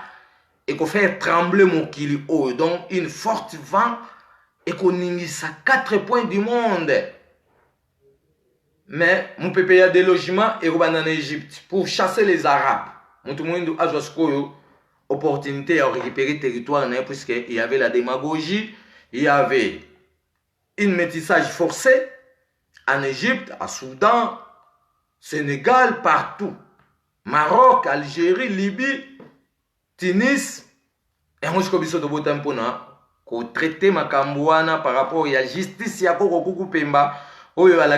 et ko faire trembler mokili o donc une forte vent et ko ningisa 4 points du monde. Mais mon pépé a des logements et en Égypte pour chasser les Arabes. Mon tout le monde a joué opportunité à récupérer territoire puisqu'il y avait la démagogie, il y avait un métissage forcé. En Égypte, à Soudan, Sénégal, partout. Maroc, Algérie, Libye, Tunis. Et on se dit que traiter Makambouana par rapport à la justice, il y a beaucoup Pemba, où il y a la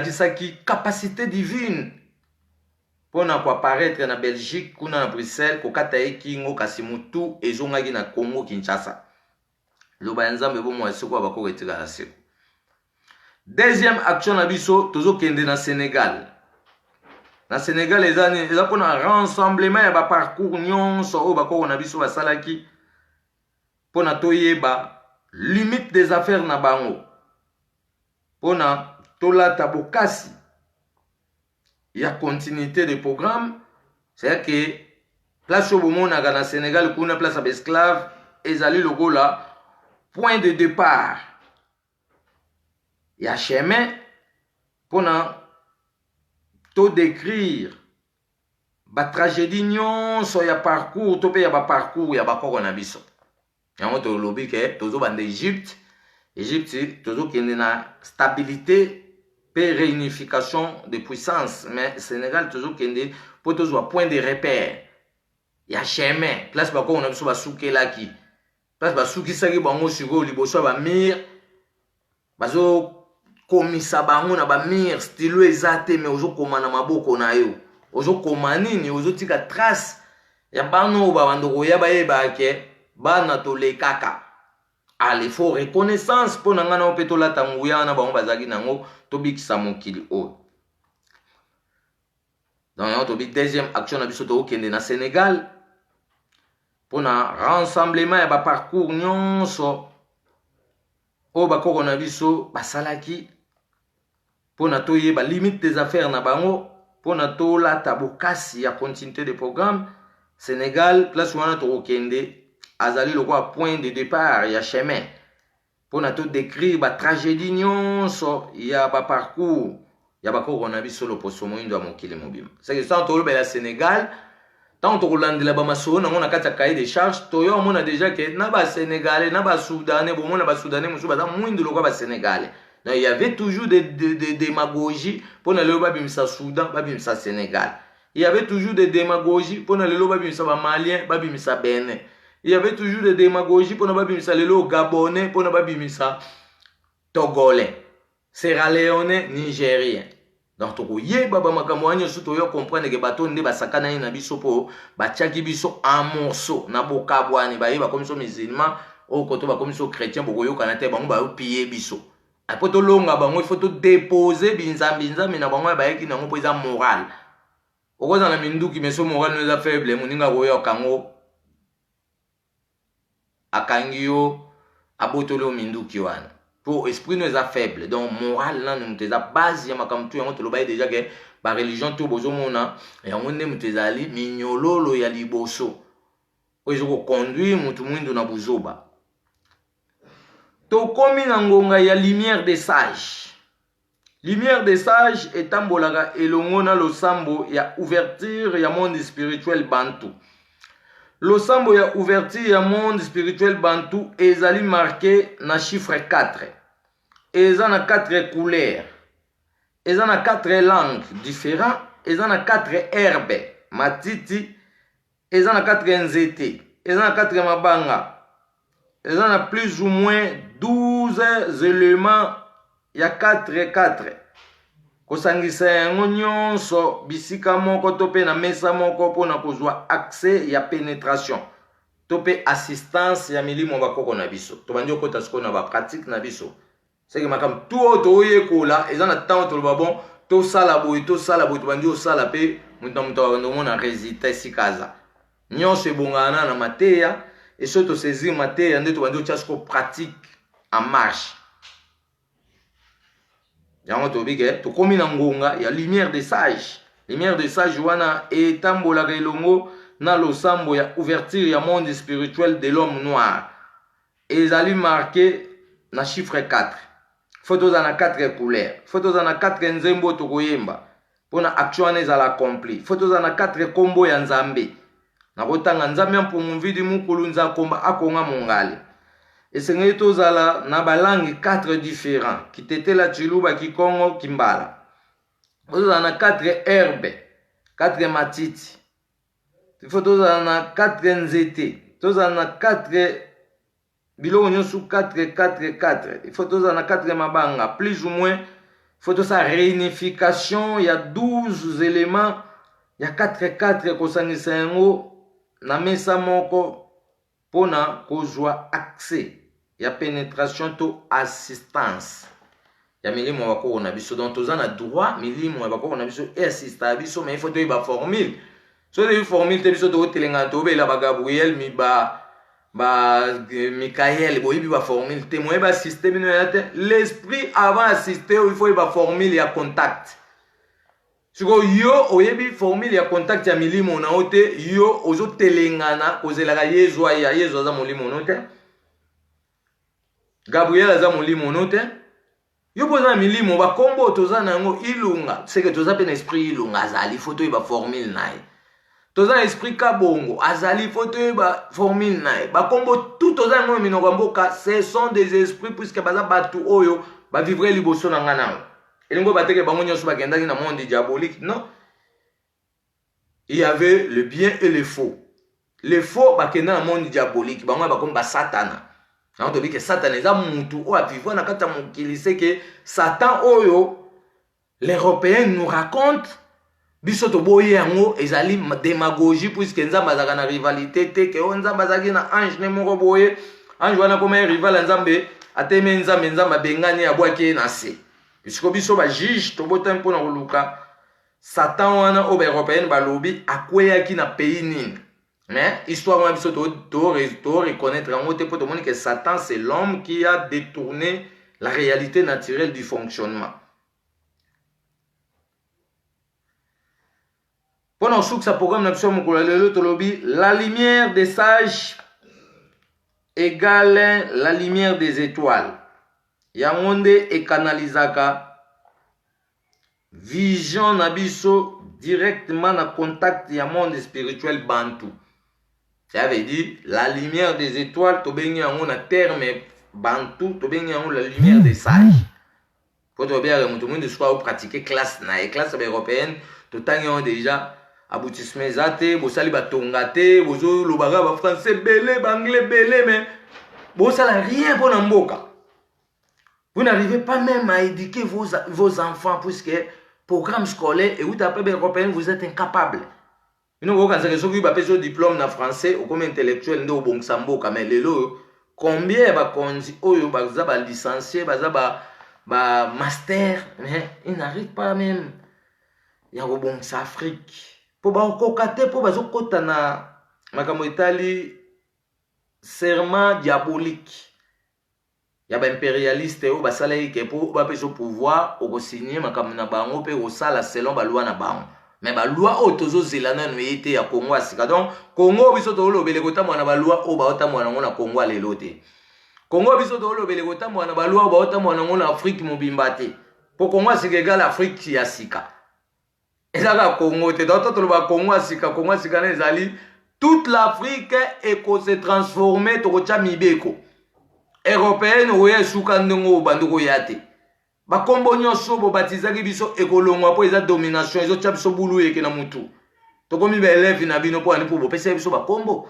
capacité divine. Pour apparaître en Belgique, en Bruxelles, au Katae, Kingo, Kasimutu, et Zongagi na Congo, Kinshasa. Le Bayanza, mais bon, moi, c'est quoi, va retirer la série. Deuxième action na biso tozo kende na Sénégal. Na Sénégal les années là pour un rassemblement ya ba parcours nyonso o bako na biso basalaki pona toyeba limite des affaires na bango. Pona tola tabokasi ya continuité de programme, c'est que place au moment na Sénégal kuna place à esclave ezali logo là point de départ. Il y a chemin pour tout décrire la tragédie nyonso ya parcours to pe ya ba parcours ya ba koko na biso yango to lobi ke tozo bande Égypte Égypte toujours qu'il y a une stabilité et réunification de puissance, mais Sénégal toujours qu'il y a pour toujours un point de repère. Il y a chemin, place où on a besoin de souker là qui, place où souker ça qui bango sur le liboso ba mir, bazo komisa bango na ba mir stylo ezate mais ozo komana maboko na yo, ozo komani ni ozo tika trace ya bano ba bandoko ya ba yeba ke bana to le kaka. Allez, faut reconnaissance pour nanga na opeto la tanguya na bango bazaki nango to bikisa mokili o. Donc to bik deuxième action na biso to kende na Sénégal pour na rassemblement ya ba parcours nyonso o ba koko na biso basalaki pour na to yeba limite des affaires na bango pour na to la tabokasi ya continuité de programme Sénégal place wana to kende azali le point de départ ya chemin pour na to décrire ba tragédie nyonso ya ba parcours ya ba koko na biso lo poso moindo ya mokili mobima c'est que ça to le Sénégal tant to landela ba maso na ngona kata cahier de charge to yo mona déjà que na ba sénégalais na ba soudanais bon mona ba soudanais musu ba moindo lo ba sénégalais donc il y avait toujours des démagogies pour na le ba bimisa Soudan ba bimisa Sénégal. Il y avait toujours des démagogies pour na le ba bimisa ba malien ba bimisa Bénin. Il y avait toujours des démagogies pour ne pas bimisa lelo Gabonais, pour ne pas bimisa Togolais, Sierra Leone, Nigérien. Donc, toko ye baba makamwanyo surtout yo comprendre que bato nde basakana na biso po batiaki biso en morceau na bokabwani ba yeba comme so musulman o koto ba comme so chrétien boko yo kanate bango ba piller biso. Après to longa bango il faut to déposer binzambi na bango ba yeki nango po eza moral. Okoza na minduki meso moral no eza faible muninga boyo kango akangio abotolo minduki wana pour esprit nous est faible donc moral là nous te base ya makamtu yango toloba déjà que ba religion to bozomona yango nde mutezali minyololo ya liboso oyo ko conduire mutu mwindo na buzoba to komi na ngonga ya lumière des sages. Lumière des sages etambolaka elongo na losambo ya ouverture ya monde spirituel bantu. Losambo ya ouverture ya monde spirituel bantu ezali marqué na chiffre 4. Eza na 4 couleurs. Eza na 4 langues différentes. Eza na 4 herbes. Matiti. Eza na 4 nzete. Eza na 4 mabanga. Eza na plus ou moins 12 éléments ya 4. Kosangisa yango nyonso bisika moko to pe na mesa moko pona kozwa accès ya pénétration to pe assistance ya milimo bakoko na biso to bandi okota siko na ba pratique na biso c'est que makam tout to yekola eza na temps to ba bon to sala boy to bandi osala pe muto mona résultat sikaza nyonso ebongana na mateya et surtout saisir mateya nde to bandi ochasko pratique en marche. Yango to bige to komi na ngonga ya lumière des sages. Lumière des sages wana etambola elongo na losambo ya ouverture ya monde spirituel de l'homme noir. Ezali marqué na chiffre 4. Photos na 4 couleurs. Photos na 4 nzembo to koyemba. Pona action ezala accompli. Photos na 4 kombo ya nzambe. Na kotanga nzambe mpo mvidi mukulu nza komba akonga mongali. Et c'est tozala na balangue 4 différents qui tete la chiluba kikongo kimbala. Tozala na 4 herbes, 4 matiti. Il faut tozala na 4 nzete, tozala na 4 biloko nyonso 4. Il faut tozala na 4 mabanga, plus ou moins. Il faut tozala réunification, il y a 12 éléments, il y a 4 kosangisa yango na mesa moko. Pona kozwa accès ya pénétration to assistance ya milimo bakoko na biso donc tozana droit milimo ya bakoko na biso et assista biso mais il faut to ba formule so de formule te biso to telenga to bela ba Gabriel mi ba Michael bo yibi ba formule te mo ba système no ya te l'esprit avant assister il faut ba formule ya contact. Siko yo oyebi formule ya contact ya milimo na ote yo ozo telengana kozelaka yezo za molimo note Gabriel aza molimo note yo poza milimo ba kombo toza nango ilunga c'est que toza pe esprit ilunga azali photo ba formule nae toza esprit kabongo azali photo ba formule na ba kombo tout toza ngo minoko mboka ce sont des esprits puisque baza batu oyo ba vivre liboso na ngana elingo bateke bango nyonso bakendaki na monde diabolique. Non, il y avait le bien et le faux. Le faux bakenda na monde diabolique bango ba komba satana. Na to bi que Satan eza mutu o vivre na kata mokili, c'est que Satan oyo les Européens nous racontent biso to boye yango ezali démagogie puisque nzambe azaka na rivalité te ke nzambe azaki na ange ne moko boye ange wana comme rival nzambe ateme nzambe bengani abwaki na se puisque biso ba juge to botem pona koluka Satan wana o ba européen balobi akweyaki na pays nini. Mais histoire wana biso to reconnaître yango te po to moni que Satan c'est l'homme qui a détourné la réalité naturelle du fonctionnement. Pendant que ce programme, la lumière des sages égale la lumière des étoiles. Yangonde et canalisaka vision nabiso directement na contact ya monde spirituel bantu. Ça veut dire la lumière des étoiles, to bengi yango na terme bantu, to bengi yango la lumière des sages. Pour to bien tout le monde soit pratiquer classe na et classe européenne, to tangi déjà aboutissement zate, bosali batongate, bozo lobaga ba français belé, anglais belé, mais bosala rien pour mboka. Vous n'arrivez pas même à éduquer vos enfants puisque programme scolaire et vous tapez européen, vous êtes incapable. Vous n'avez pas de ceux qui diplôme en français ou comme intellectuel ndo bon samboka mais lelo combien ba konzi oyo ba za licencié ba master mais ils n'arrivent pas même ya ko bon Afrique. Pour bakokate pour bazokota na makambo etali serment diabolique ya ba impérialiste o basala ke pour ba peso pouvoir o signer makambo na bango pe o sala selon ba loi na bango mais ba loi o tozo zelana no yete ya Congo asika donc Congo biso to lobele kota mwana ba loi o ba ota mwana ngona Congo lelo te Congo biso to lobele kota mwana ba loi o ba ota mwana ngona Afrique mobimba te pour Congo asika égal Afrique ya sika. Et ça, Congo, toute l'Afrique s'est transformée en Mibeko. Européenne, oui, Soukandongo, Bandoko Yate. Ba kombo nyonso bo batizaki biso ekolongwa po eza domination ezo tia biso bulu yeke na mutu. Tokomi ba élève na bino po ani po bo pesa biso ba kombo.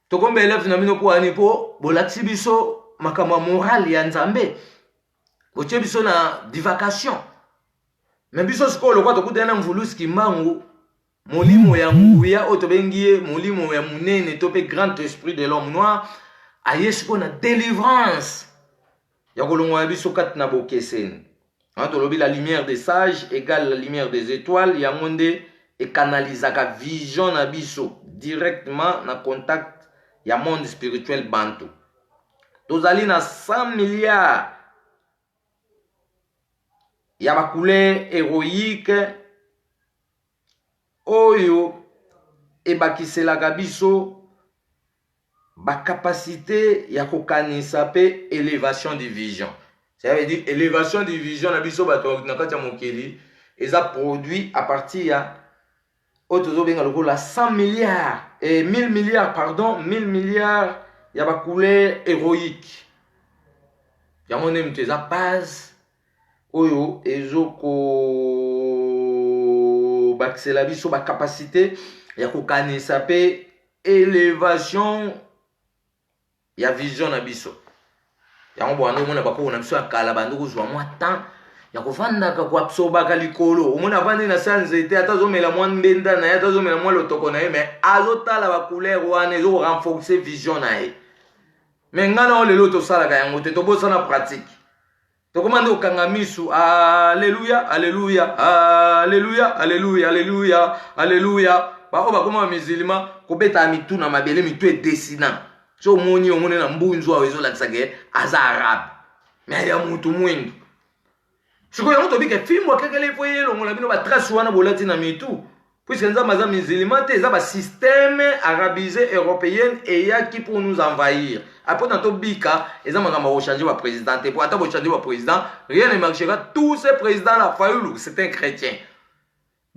Tokomi ba élève na bino po ani po bo latisi biso makama moral ya Nzambe. Bo tia biso na divagation. Mais biso skolo kwa tokutana mvuluski mangu molimo ya nguya otobengie molimo ya munene tope grand esprit de l'homme noir ayesko na délivrance ya kolongwa biso kat na bokeseni. Tolobi la lumière des sages égale la lumière des étoiles ya monde et canalisaka vision na biso directement na contact ya monde spirituel bantu. Tozali na 100 milliards ya ba couleur héroïque oyo ebakiselaka biso ba capacité ya kokanisa pe élévation de vision. Ça veut dire élévation de vision na biso bato na kati ya mokili eza produit à partir ya otozo benga lokola 100 milliards et 1000 milliards pardon 1000 milliards ya ba couleur héroïque. Ya mone mteza base oyo ezoko bakisela biso ba capacité ya kokanisa pe élévation ya vision na biso. Yango bwana omona bako na biso akala bando kozwa mwa temps ya kovanda ka ko absorba ka likolo omona vandi na sanzete atazomela mwa mbenda na atazomela mwa lotoko na ye mais azotala ba couleur wana ezo renforcer vision na ye. Mais ngana o lelo to sala ka yango te to bosana pratique. Tokomande okanga misu alléluia alléluia alléluia alléluia alléluia alléluia ba oba koma musulman kobeta mitu na mabele mitu edesina so moni omone na mbunzu awo ezo lakisa ke aza arabe mais ya mutu mwindu siko yango to bike fimwa kekele fo yelo ngola bino ba trace wana bolati na mitu puisque nza maza musulman te eza ba système arabisé européen et ya qui pour nous envahir. Après dans bika eza makamba ko changer ba président et pour attendre changer ba président rien ne marchera. Tous ces présidents là Fayoulou c'est un chrétien.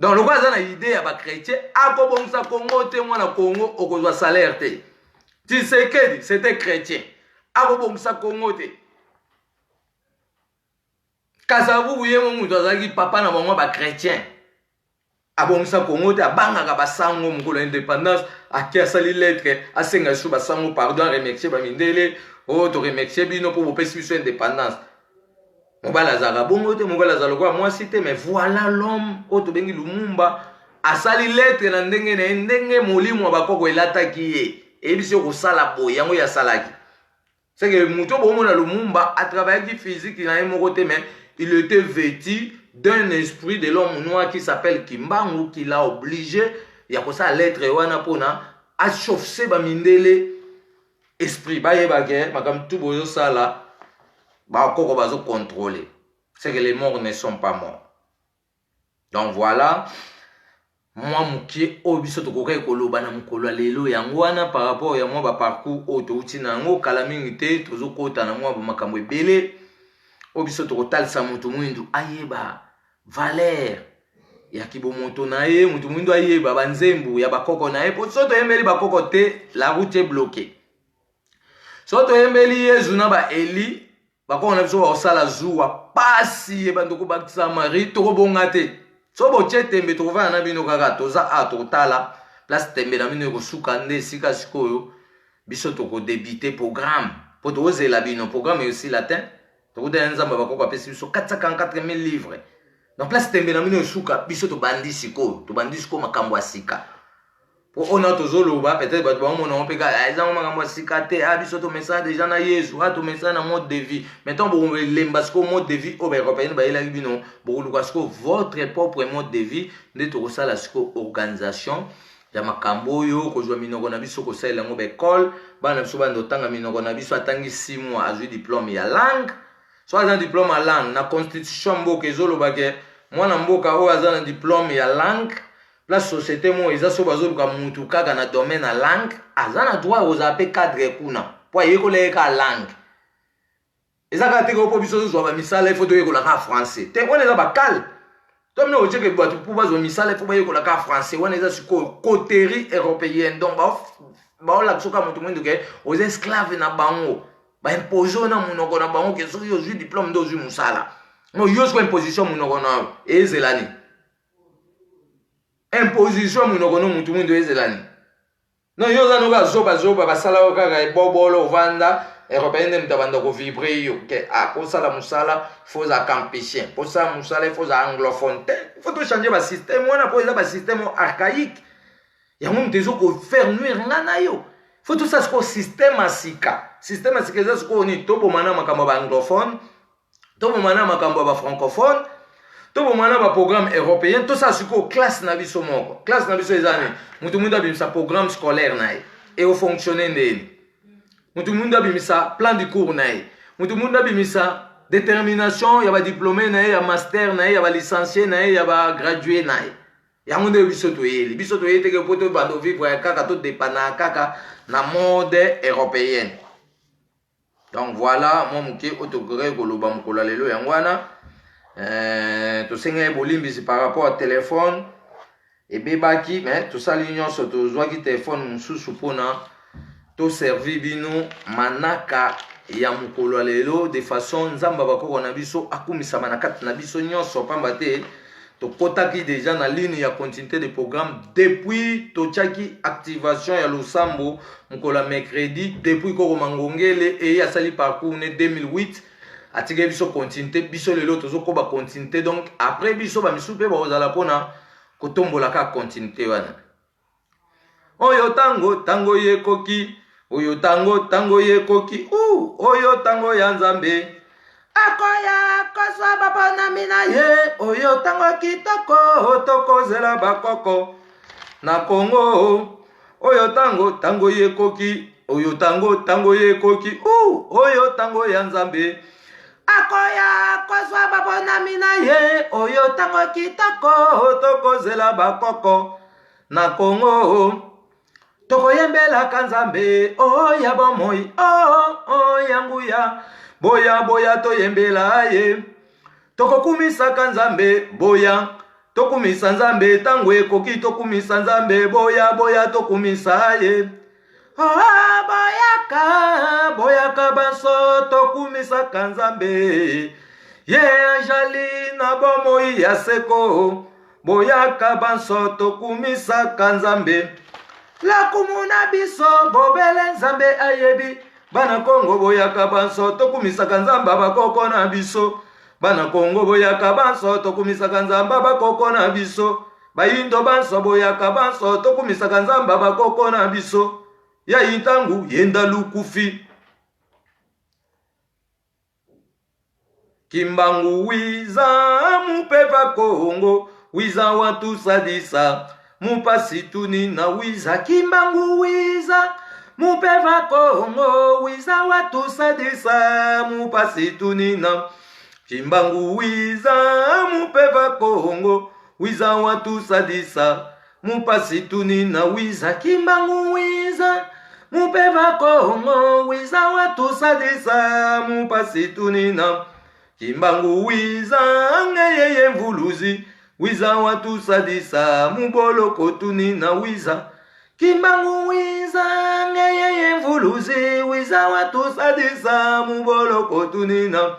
Donc le quoi ça na idée ya ba chrétien akobongisa Congo te mwana Congo okozwa salaire te. Tshisekedi c'était chrétien akobongisa Congo te. Kasavubu ye mo mutu azalaki papa na bango ba chrétien abongisa Congo te abangaka basango mokolo indépendance aki asali lettre asenga biso basango pardon remercier bamindele oyo to remercier bino mpo bopesi biso indépendance. Mobala azalaka bongo te, mobala azala lokola mwasi te, mais voilà l'homme oyo tobengi Lumumba asali lettre na ndenge na ndenge molimo wa bakoko elataki ye eyebisi yo kosala boye yango ye asalaki. C'est que mutu bomona Lumumba atravaillaki physique na ye moko te, mais il était vêtu d'un esprit de l'homme noir qui s'appelle Kimbangu, qui l'a obligé ya kosala lettre wana pona achauffer bamindele esprit bayebake makambo tu bozosala bakoko bazo contrôler. C'est que les morts ne sont pas morts. Donc voilà, moi mukie obiso tokoka ekoloba na mukolo lelo yango wana par rapport ya moi ba parcours auto utina ngo kala mingi te tozokota na moi ba makambo ebele obiso tokotalisa mutu mwindu ayeba valeur ya kibomoto na ye, mutu mwindu ayeba banzembu ya bakoko na ye po soto yembeli bakoko te, la route est bloquée. Soto yembeli Yezu na ba Eli bakoko na biso ba osala zuwa pasi e bandoko bakisa mari tokobonga te. So boche tembe tokova na bino kaka toza a totala place tembe na bino kosuka nde sika sikoyo biso toko débiter programme po tozela bino programme aussi latin tokoda nzamba bakoko apesi biso 444 000 livres. Donc place tembe na bino suka biso to bandi sikoyo makambo ya sika po ona tozoloba peut-être bato bamona opeka ezango makambo ya sika te biso to message déjà na Yesu to message na mode de vie maintenant bon lemba siko mode de vie o ba européen ba ela bino bokuluka siko votre propre mode de vie nde to kosala siko organisation ya makambo yo kozwa minoko na biso kosala ngo ba école bana biso bando tanga minoko na biso atangi 6 mois azwi diplôme ya langue soit un diplôme ya langue na constitution mboka ezoloba ke mwana mboka oyo aza na diplôme ya langue la société mo eza so bazoluka mutu kaka na domaine ya langue aza na droit oza pe cadre kuna po yekoleka langue eza kaka te ko biso zwa ba misala ifo to yekola ka français te wana eza bakal to mino ocheke bato po bazwa misala ifo ba yekola ka français wana eza siko coterie européenne donc ba ola soka mutu mwendo ke oza esclave na bango ba imposer na munoko na bango ke so yo zwi diplôme ndo zwi musala no yo so imposition munoko na ezelani imposition munoko no mutu mwendo ezelani no yo za no ba zoba basala okaka ebobolo vanda européenne mutabanda ko vibrer yo ke pour ça la musala faut za campéchien pour ça musala faut za anglophone faut to changer ba système wana pour ça ba système archaïque ya mo mtezo ko faire nuire ngana yo faut tout ça ce système asika za ce ko ni tobo mana makambo ba anglophone tobo mana makambo ba francophone tobo mana ba programme européen tout ça ce ko classe na biso moko classe na biso ezane mutu mwinda bimisa programme scolaire nae et au fonctionner ndeni mutu mwinda bimisa plan de cours nae mutu mwinda bimisa détermination ya ba diplômé nae ya master nae ya ba licencié nae ya ba gradué nae ya munde biso to yeli ke poto bando vivre ya kaka to dépana kaka na mode européenne. Donc voilà moi muke otokore koloba mukolo lelo yangwana to senga bolimbisi par rapport à téléphone et bebaki mais tout ça l'union soto zwaki téléphone mususu pona to servi bino manaka ya mukolo lelo de façon nzamba bakoko na biso akumisa manaka na biso nyonso pamba te to kotaki déjà na ligne ya continuité de programme depuis to tchaki activation ya Lusambo mukolo mercredi depuis ko mangongele et ya sali parcours ne 2008 atike biso continuité biso lelo tozoko ba continuité donc après biso ba misupe ba ozala pona kotombola ka continuité wana oyo tango yekoki oyo tango yekoki oyo tango ya Nzambe akoya kosa baba na mina ye oyo tango kitoko tokozela bakoko na Congo oyo tango yekoki oyo tango yekoki oyo tango ya Nzambe akoya kosa baba na mina ye oyo tango kitoko tokozela bakoko na Congo tokoyembela kanzambe ya bomoi yanguya boya to yembela ye tokokumisa kanzambe boya tokumisa nzambe tango ekoki tokumisa nzambe boya boya tokumisa ye boyaka banso tokumisaka nzambe ye anjali na bomoi ya seko boyaka banso tokumisaka nzambe lakumu na biso bobele nzambe ayebi bana Kongo boyaka banso tokumisaka nzamba bakoko na biso bana Kongo boyaka banso tokumisaka nzamba bakoko na biso bayindo banso boyaka banso tokumisaka nzamba bakoko na biso ya intangu yenda lukufi Kimbangu wiza mupeva Kongo wiza watu sadisa mupasi tuni na wiza Kimbangu wiza mupeva Kongo wiza watu sadisa mupasi tuni na Kimbangu wiza mupeva Kongo wiza watu sadisa mupasi tuni na wiza Kimbangu wiza mupeva Kongo wiza watu sadisa mupasi tuni na Kimbangu wiza ngeyeye mvuluzi wiza watu sadisa muboloko tuni na wiza Kimbangu wiza ngeyeye mvuluzi wiza watu sadisa muboloko tuni na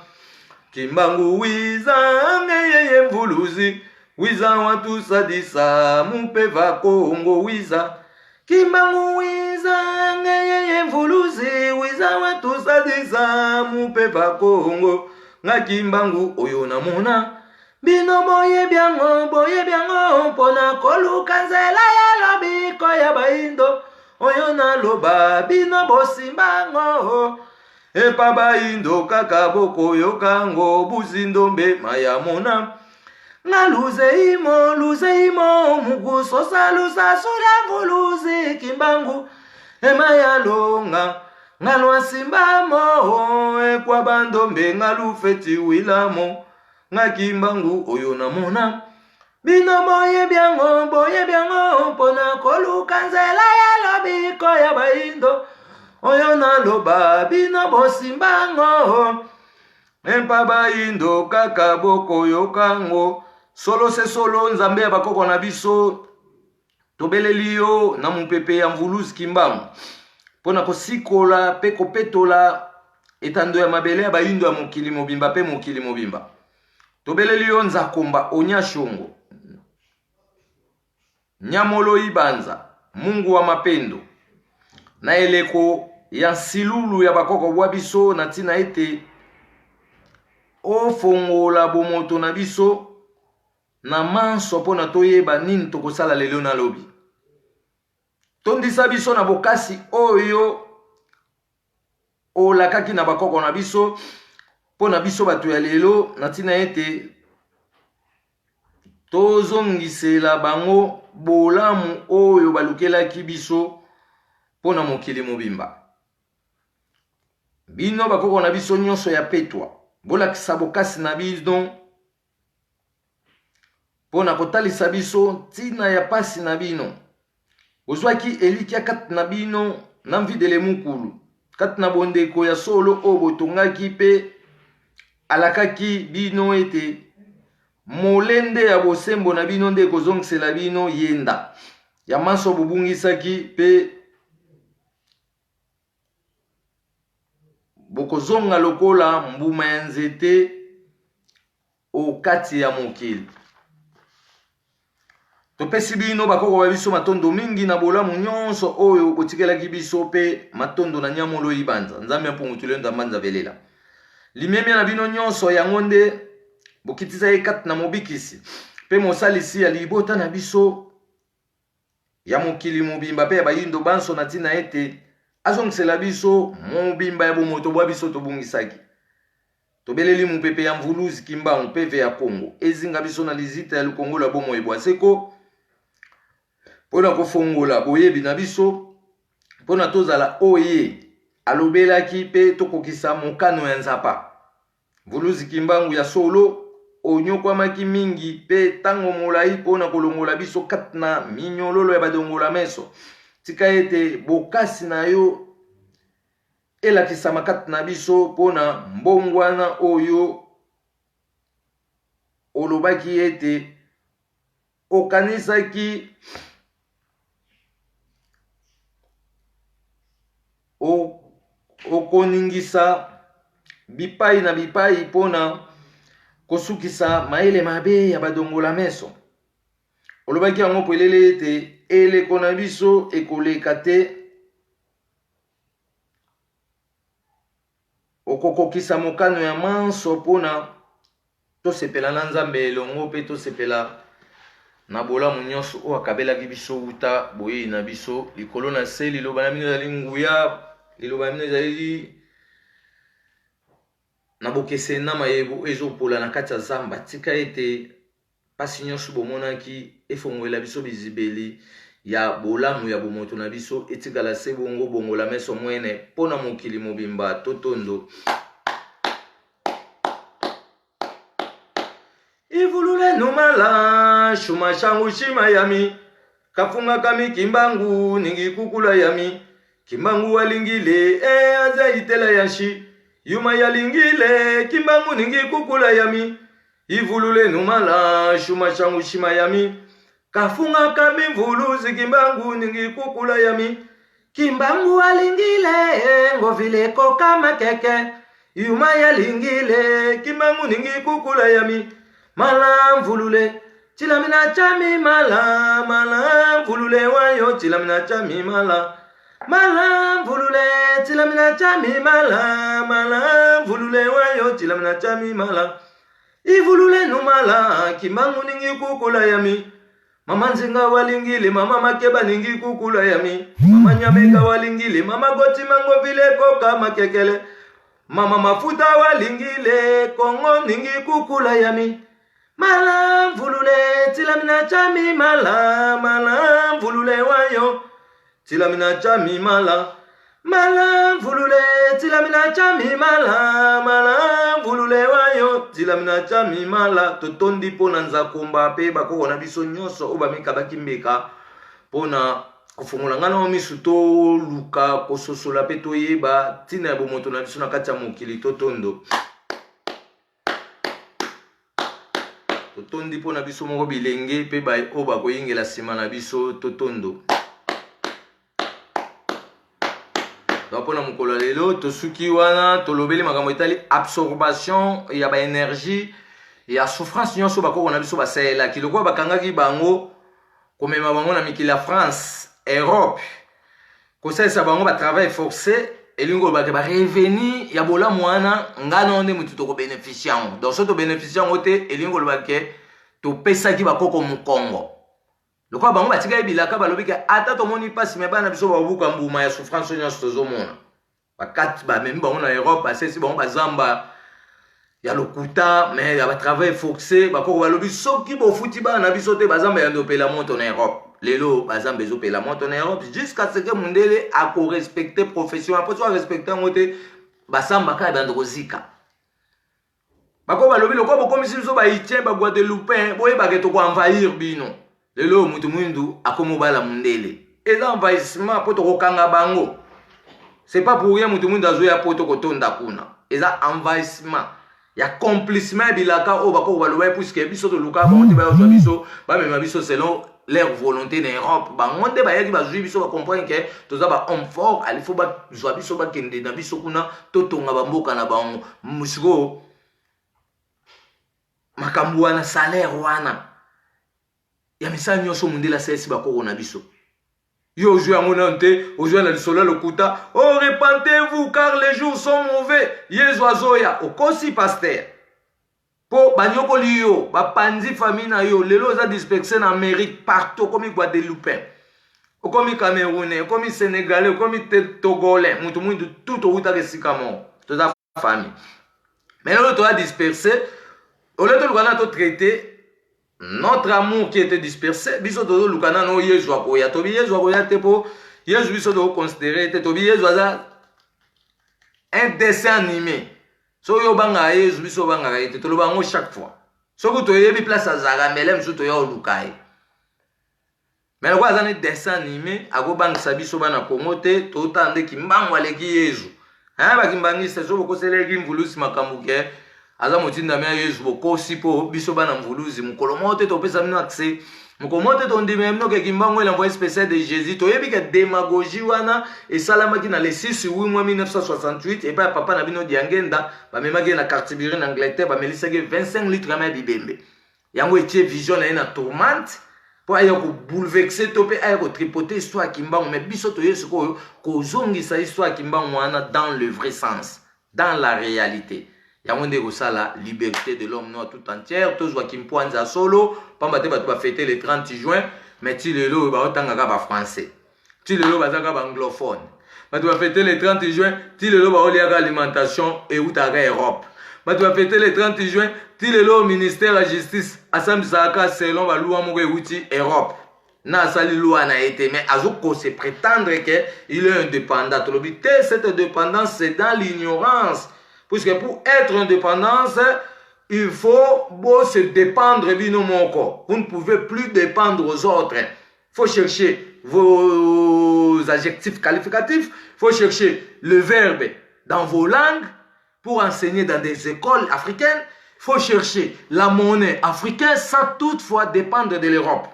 Kimbangu wiza ngeyeye mvuluzi wiza watu sadisa mupeva Kongo wiza Kimbangu wiza ngeyeye mvuluzi wiza watu sadisa mupeva Kongo nga Kimbangu oyo namona bino boye byango pona koluka nzela ya lobiko ya baindo oyo naloba bino bosimbango epa baindo kaka boko yokango buzindombe mayamona nga luze imo muguso salusa sula mvuluzi Kimbangu emayalonga nga lwasimbamo ekwa bandombe nga lufeti wilamo nga Kimbangu oyo namona bino boye byango pona koluka nzela ya lobiko ya baindo oyo naloba bino bosimbango empa baindo kaka boko yokango solo se solo nzambe ya bakoko na biso tobeleli yo na mupepe ya mvuluzi Kimbangu pona kosikola pe kopetola etando ya mabele ya baindo ya mokili mobimba pe mokili mobimba tobeleli yo Nzakomba Onyashongo Nyamolo Ibanza Mungu wa mapendo na eleko ya silulu ya bakoko bwa biso na tina ete ofongola bomoto na biso na manso pona toyeba nini tokosala lelo na lobi tondisa biso na bokasi oyo olakaki na bakoko na biso pona biso bato ya lelo na tina ete tozongisela bango bolamu oyo balukelaki biso pona mokili mobimba bino bakoko na biso nyonso ya petwa bolakisa bokasi na bino pona kotalisa biso tina ya pasi na bino ozwaki elikia kati na bino na mvidele mukulu kati na bondeko ya solo oyo botongaki pe alakaki bino ete molende ya bosembo na bino nde kozongisela bino yenda ya manso bobungisaki pe bokozonga lokola mbuma ya nzete okati ya mokili topesi bino bakoko ba biso matondo mingi na bolamu nyonso oyo botikelaki biso pe matondo na Nyamolo Ibanza nzambe ya mpungutulu ndamba nzabelela limemia na bino nyonso yango nde bokitisa ye kati na mobikisi pe mosalisi ya libota na biso ya mokili mobimba pe ya bayindo banso na tina ete azongisela biso mobimba ya bomoto bwa biso tobungisaki tobeleli mupepe ya mvuluzi Kimbangu peve ya Kongo ezinga biso na lizita ya lukongola bomo ebwa seko pona kofongola boyebi na biso pona tozala oye alobelaki pe tokokisa mokano ya nzapa mvuluzi Kimbangu ya solo onyokwamaki mingi pe tango molai pona kolongola biso kati na minyololo ya badongola meso tika ete bokasi na yo elakisama kati na biso pona mbongwana oyo olobaki ete okanisaki okoningisa bipai na bipai pona kosukisa maele mabe ya badongola meso. Olobaki yango polele ete eleko na biso ekoleka te. Okokokisa mokano ya manso pona tosepela na Nzambe elongo pe tosepela na bolamu nyonso oyo akabelaki biso uta boyei na biso likolo na se. Liloba na bino ezali nguya, liloba na bino ezali na bokese na mayebo ezopola na kati ya zamba. Tika ete pasi nyonso bomonaki efongwela biso bizibeli ya bolamu ya bomoto na biso etikala se bongo bongola meso mwene pona mokili mobimba totondo. Ivulule numala shuma shangu shima yami kafunga kami kimbangu ningi kukula yami kimbangu walingile aza itela yashi yuma yalingile kimbangu ningi kukula yami. Ivulule numala shuma shangu shima yami kafunga kami mvuluzi kimbangu ningi kukula yami kimbangu walingile ngovile koka makeke yuma yalingile kimbangu ningi kukula yami. Mala mvulule chilamina chami mala mala mvulule wayo chilamina chami mala mala mvulule chilamina chami mala mala mvulule wayo chilamina chami mala. Ivulule numala kimbangu ningi kukula yami mama nzinga walingile mama makeba ningi kukula yami mama nyameka walingile mama goti mango vile koka makekele mama mafuta walingile kongo ningi kukula yami. Mala mvulule tilamina chami mala mala mvulule wayo tilamina chami mala mala mvulule tilamina chami mala mala mvulule wayo tilamina chami mala. Totondi pona nzakomba pe bakoko na biso nyonso oba mikabaki mbeka pona kofungola ngana misu to luka kososola pe toyeba tina ya bomoto na biso na kati ya mokili totondo. Totondi pona biso moko bilenge pe bai o bakoyingela sima na biso totondo. Pona mokolo lelo tosuki wana tolobeli makambo etali absorption ya ba énergie ya souffrance nyonso bakoko na biso basalelaki lokola bakangaki bango komema bango na mikili ya France, Europe, kosalisa bango ba travail forcé elingi olobaki ba revenu ya bolamu wana ngana nde mutu tokobénéficie yango. Donc so tobénéficie yango te elingi olobaki topesaki bakoko mokongo lokola bango batikali bilaka balobiki ata tomoni pasi me bana biso babuka mbuma ya souffrance nyonso tozomona bakati bamemi bango na Europe basesi bango bazamba ya lokuta me ya batravail forcé bakoko balobi soki bofuti bana na biso te bazamba ya ndopela moto na Europe. Lelo bazamba ezopela moto na Europe jusqu'à ce que mundele akorespecte profession apo so respecte yango te basamba kaka bando kozika bakoko balobi lokola bokomisi biso baitien ba Guadeloupe boyebake tokoenvahir bino. Lelo mutu mwindu akomobala mundele eza envahissement po tokokanga bango. C'est pas pour rien mutu mwindu azoya po tokotonda kuna eza envahissement ya complissement bilaka o bakoko baloba puisque biso toluka bango te bayozwa biso bamema biso selon leur volonté na Europe bango nde bayaki bazwi biso bacomprendre ke toza ba homme fort alifo bazwa biso bakende na biso kuna totonga bamboka na bango musiko makambo wana salaire wana ya misala nyonso mundela sesi bakoko na biso yo ozwi yango nano te ozwi na lisolo lokuta oh repentez-vous car les jours sont mauvais yezu azoya okosi pasteur po banyokoli yo bapanzi famille na yo lelo oza dispersé na Amérique partout okomi Guadeloupe okomi Camerounais okomi Sénégalais okomi Togolais mutu mwindu tout outaka esika moko toza famille mais lelo toza dispersé ole toluka na totraité notre amour qui était dispersé biso tozo lukana no yezu akoya tobi yezu akoya te po yezu biso to considérer te tobi yezu aza un dessin animé so yo banga yezu biso banga te toloba ngo chaque fois soko toyebi place azaka mbele msu to yo lukai mais kwa aza ne dessin animé ako bangisa biso bana Kongo te totande kimbango aleki yezu bakimbangisa so bokoseleki mvulusi makambuke aza motinda mea yezu bokosi po biso bana mvuluzi mukolo mote topesa mino accès Mokomote tondi même no ke Kimbangu l'envoyé spécial de Jésus. Toyebi ke démagogie wana et salamaki na le 6 8 mois 1968 et pas papa na bino diangenda ba memaki na Cartier en Angleterre ba melisaki 25 litres ya bibembe. Yango etie vision na tourmente pour aya ko bouleverser topé aya ko tripoter histoire Kimbangu mais biso to yesu ko zongisa histoire Kimbangu wana dans le vrai sens, dans la réalité. Yango nde la liberté de l'homme noir tout entière. Tous wa Kimpoanza solo pamba te bato ba fêter le 30 juin mais ti lelo ba otangaka ba français. Ti lelo bazaka ba anglophone. Bato ba fêter le 30 juin ti lelo ba oliaka alimentation et utaka Europe. Bato ba fêter le 30 juin ti lelo ministère de la justice asambisaka selon ba loi moko euti Europe. Na sali loi na été mais azoko se prétendre que il est indépendant. Cette indépendance c'est dans l'ignorance. Puisque pour être indépendance, il faut se dépendre de moko. Vous ne pouvez plus dépendre aux autres. Il faut chercher vos adjectifs qualificatifs. Il faut chercher le verbe dans vos langues pour enseigner dans des écoles africaines. Il faut chercher la monnaie africaine sans toutefois dépendre de l'Europe.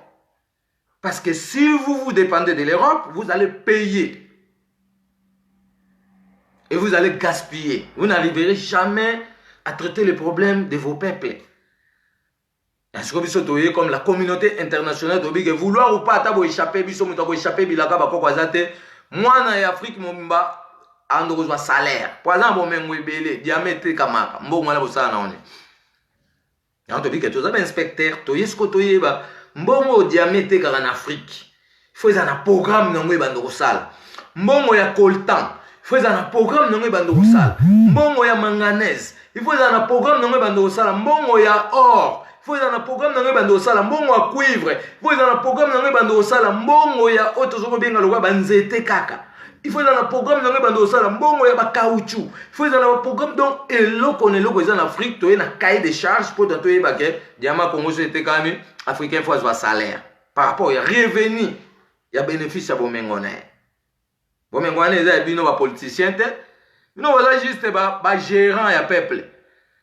Parce que si vous dépendez de l'Europe, vous allez payer. Et vous allez gaspiller. Vous n'arriverez jamais à traiter les problèmes de vos peuples. Comme la communauté internationale, vouloir ou pas, échapper, moi, en Afrique, je suis un salaire. Par exemple, je suis un diamètre kamaka. Je suis un inspecteur. Je suis un diamètre en Afrique. Il faut un programme dans le sale. Je suis un coltan. Il faut un programme dans le sale. Mbongo ya manganèse. Il faut un programme dans le sale. Mbongo ya or. Il faut un programme dans le sale. Mbongo ya cuivre. Il faut un programme dans le sale. Mbongo ya otozoko benga loba banzete kaka. Il faut un programme dans le sale. Mbongo ya ba caoutchouc. Il faut un programme dans eloko en Afrique. Tu es un cahier de charges pour toi et baguette. Diama Congo c'était quand même africain faut avoir salaire. Par rapport au revenu, il y a bénéfice à vos mengonais. Bon, mais quand les bino ba politicien te, non voilà juste ba gérant ya peuple.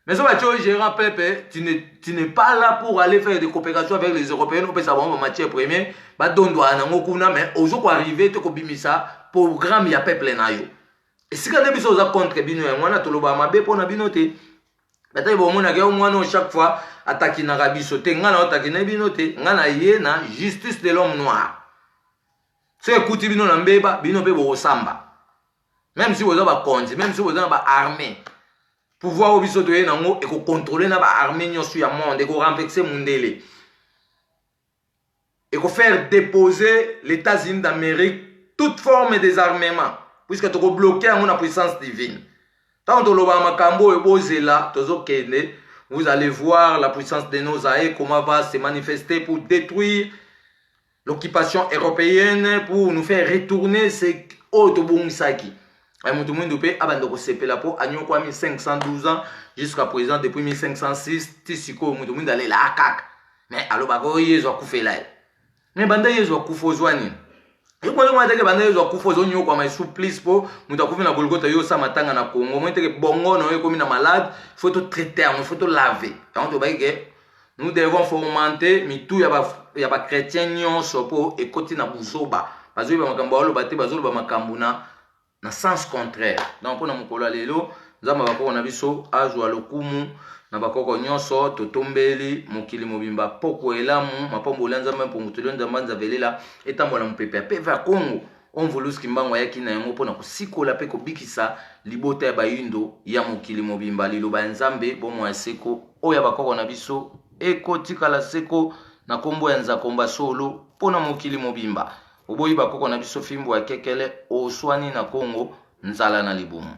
Mais si tu es gérant peuple, tu n'es pas là pour aller faire des coopérations avec les Européens, on peut savoir en matière première, ba dondo anango kuna mais aujourd'hui arriver te ko bimisa programme ya peuple na yo. Et si quand biso za contre bino ya mwana toloba mabe pona bino te. Bataille bon mona ke mwana chaque fois attaquer na rabiso te ngana attaquer na bino te, ngana ye na justice de l'homme noir. C'est écouter bino na mbeba bino pe bo samba. Même si vous avez compte, même si vous avez armée, pouvoir obiso to ye nango et ko contrôler na ba armée nyosu ya monde et ko renverser mundele. Et ko faire déposer les États-Unis d'Amérique toute forme des armements puisque tu ko bloquer en la puissance divine. Tant que l'oba makambo et bozela tozo kende, vous allez voir la puissance de nos aïeux comment va se manifester pour détruire l'occupation européenne pour nous faire retourner ces Otobongisaki. Abandoko sepela po agnon kwa 1512 ans jusqu'à présent depuis 1506 tisiko mutumundu ale la akak. Mais alo bako yezo akufela. Mais banda yezo akufozwani. Yoko ngo mateke banda yezo akufozo nyo kwa mai supplice po mutakufi na Golgotha yo sa matanga na Congo. Mweteke bongo no yo na malade, faut te traiter, il faut te laver. Donc to baike nous devons fomenter mitu ya ba chrétien nyonso po ekoti na buzoba. Bazo ba makambo alo bate bazo ba makambo na sens contraire. Donc pour na mukolo lelo nzamba bakoko na biso azwa lokumu na bakoko nyonso totombeli mokili mobimba poko elamu mapombo nzamba mpongutelo nzamba nzavelela etambola mpepe pe va Congo on volus Kimbangu yaki na yango pona kosikola pe kobikisa libota ya bayindo ya mokili mobimba liloba nzambe bomo ya seko oya bakoko na biso ekotikala seko na kombo ya nzakomba solo pona mokili mobimba oboyi bakoko na biso fimbo ya kekele oswani na Congo nzala na libumu.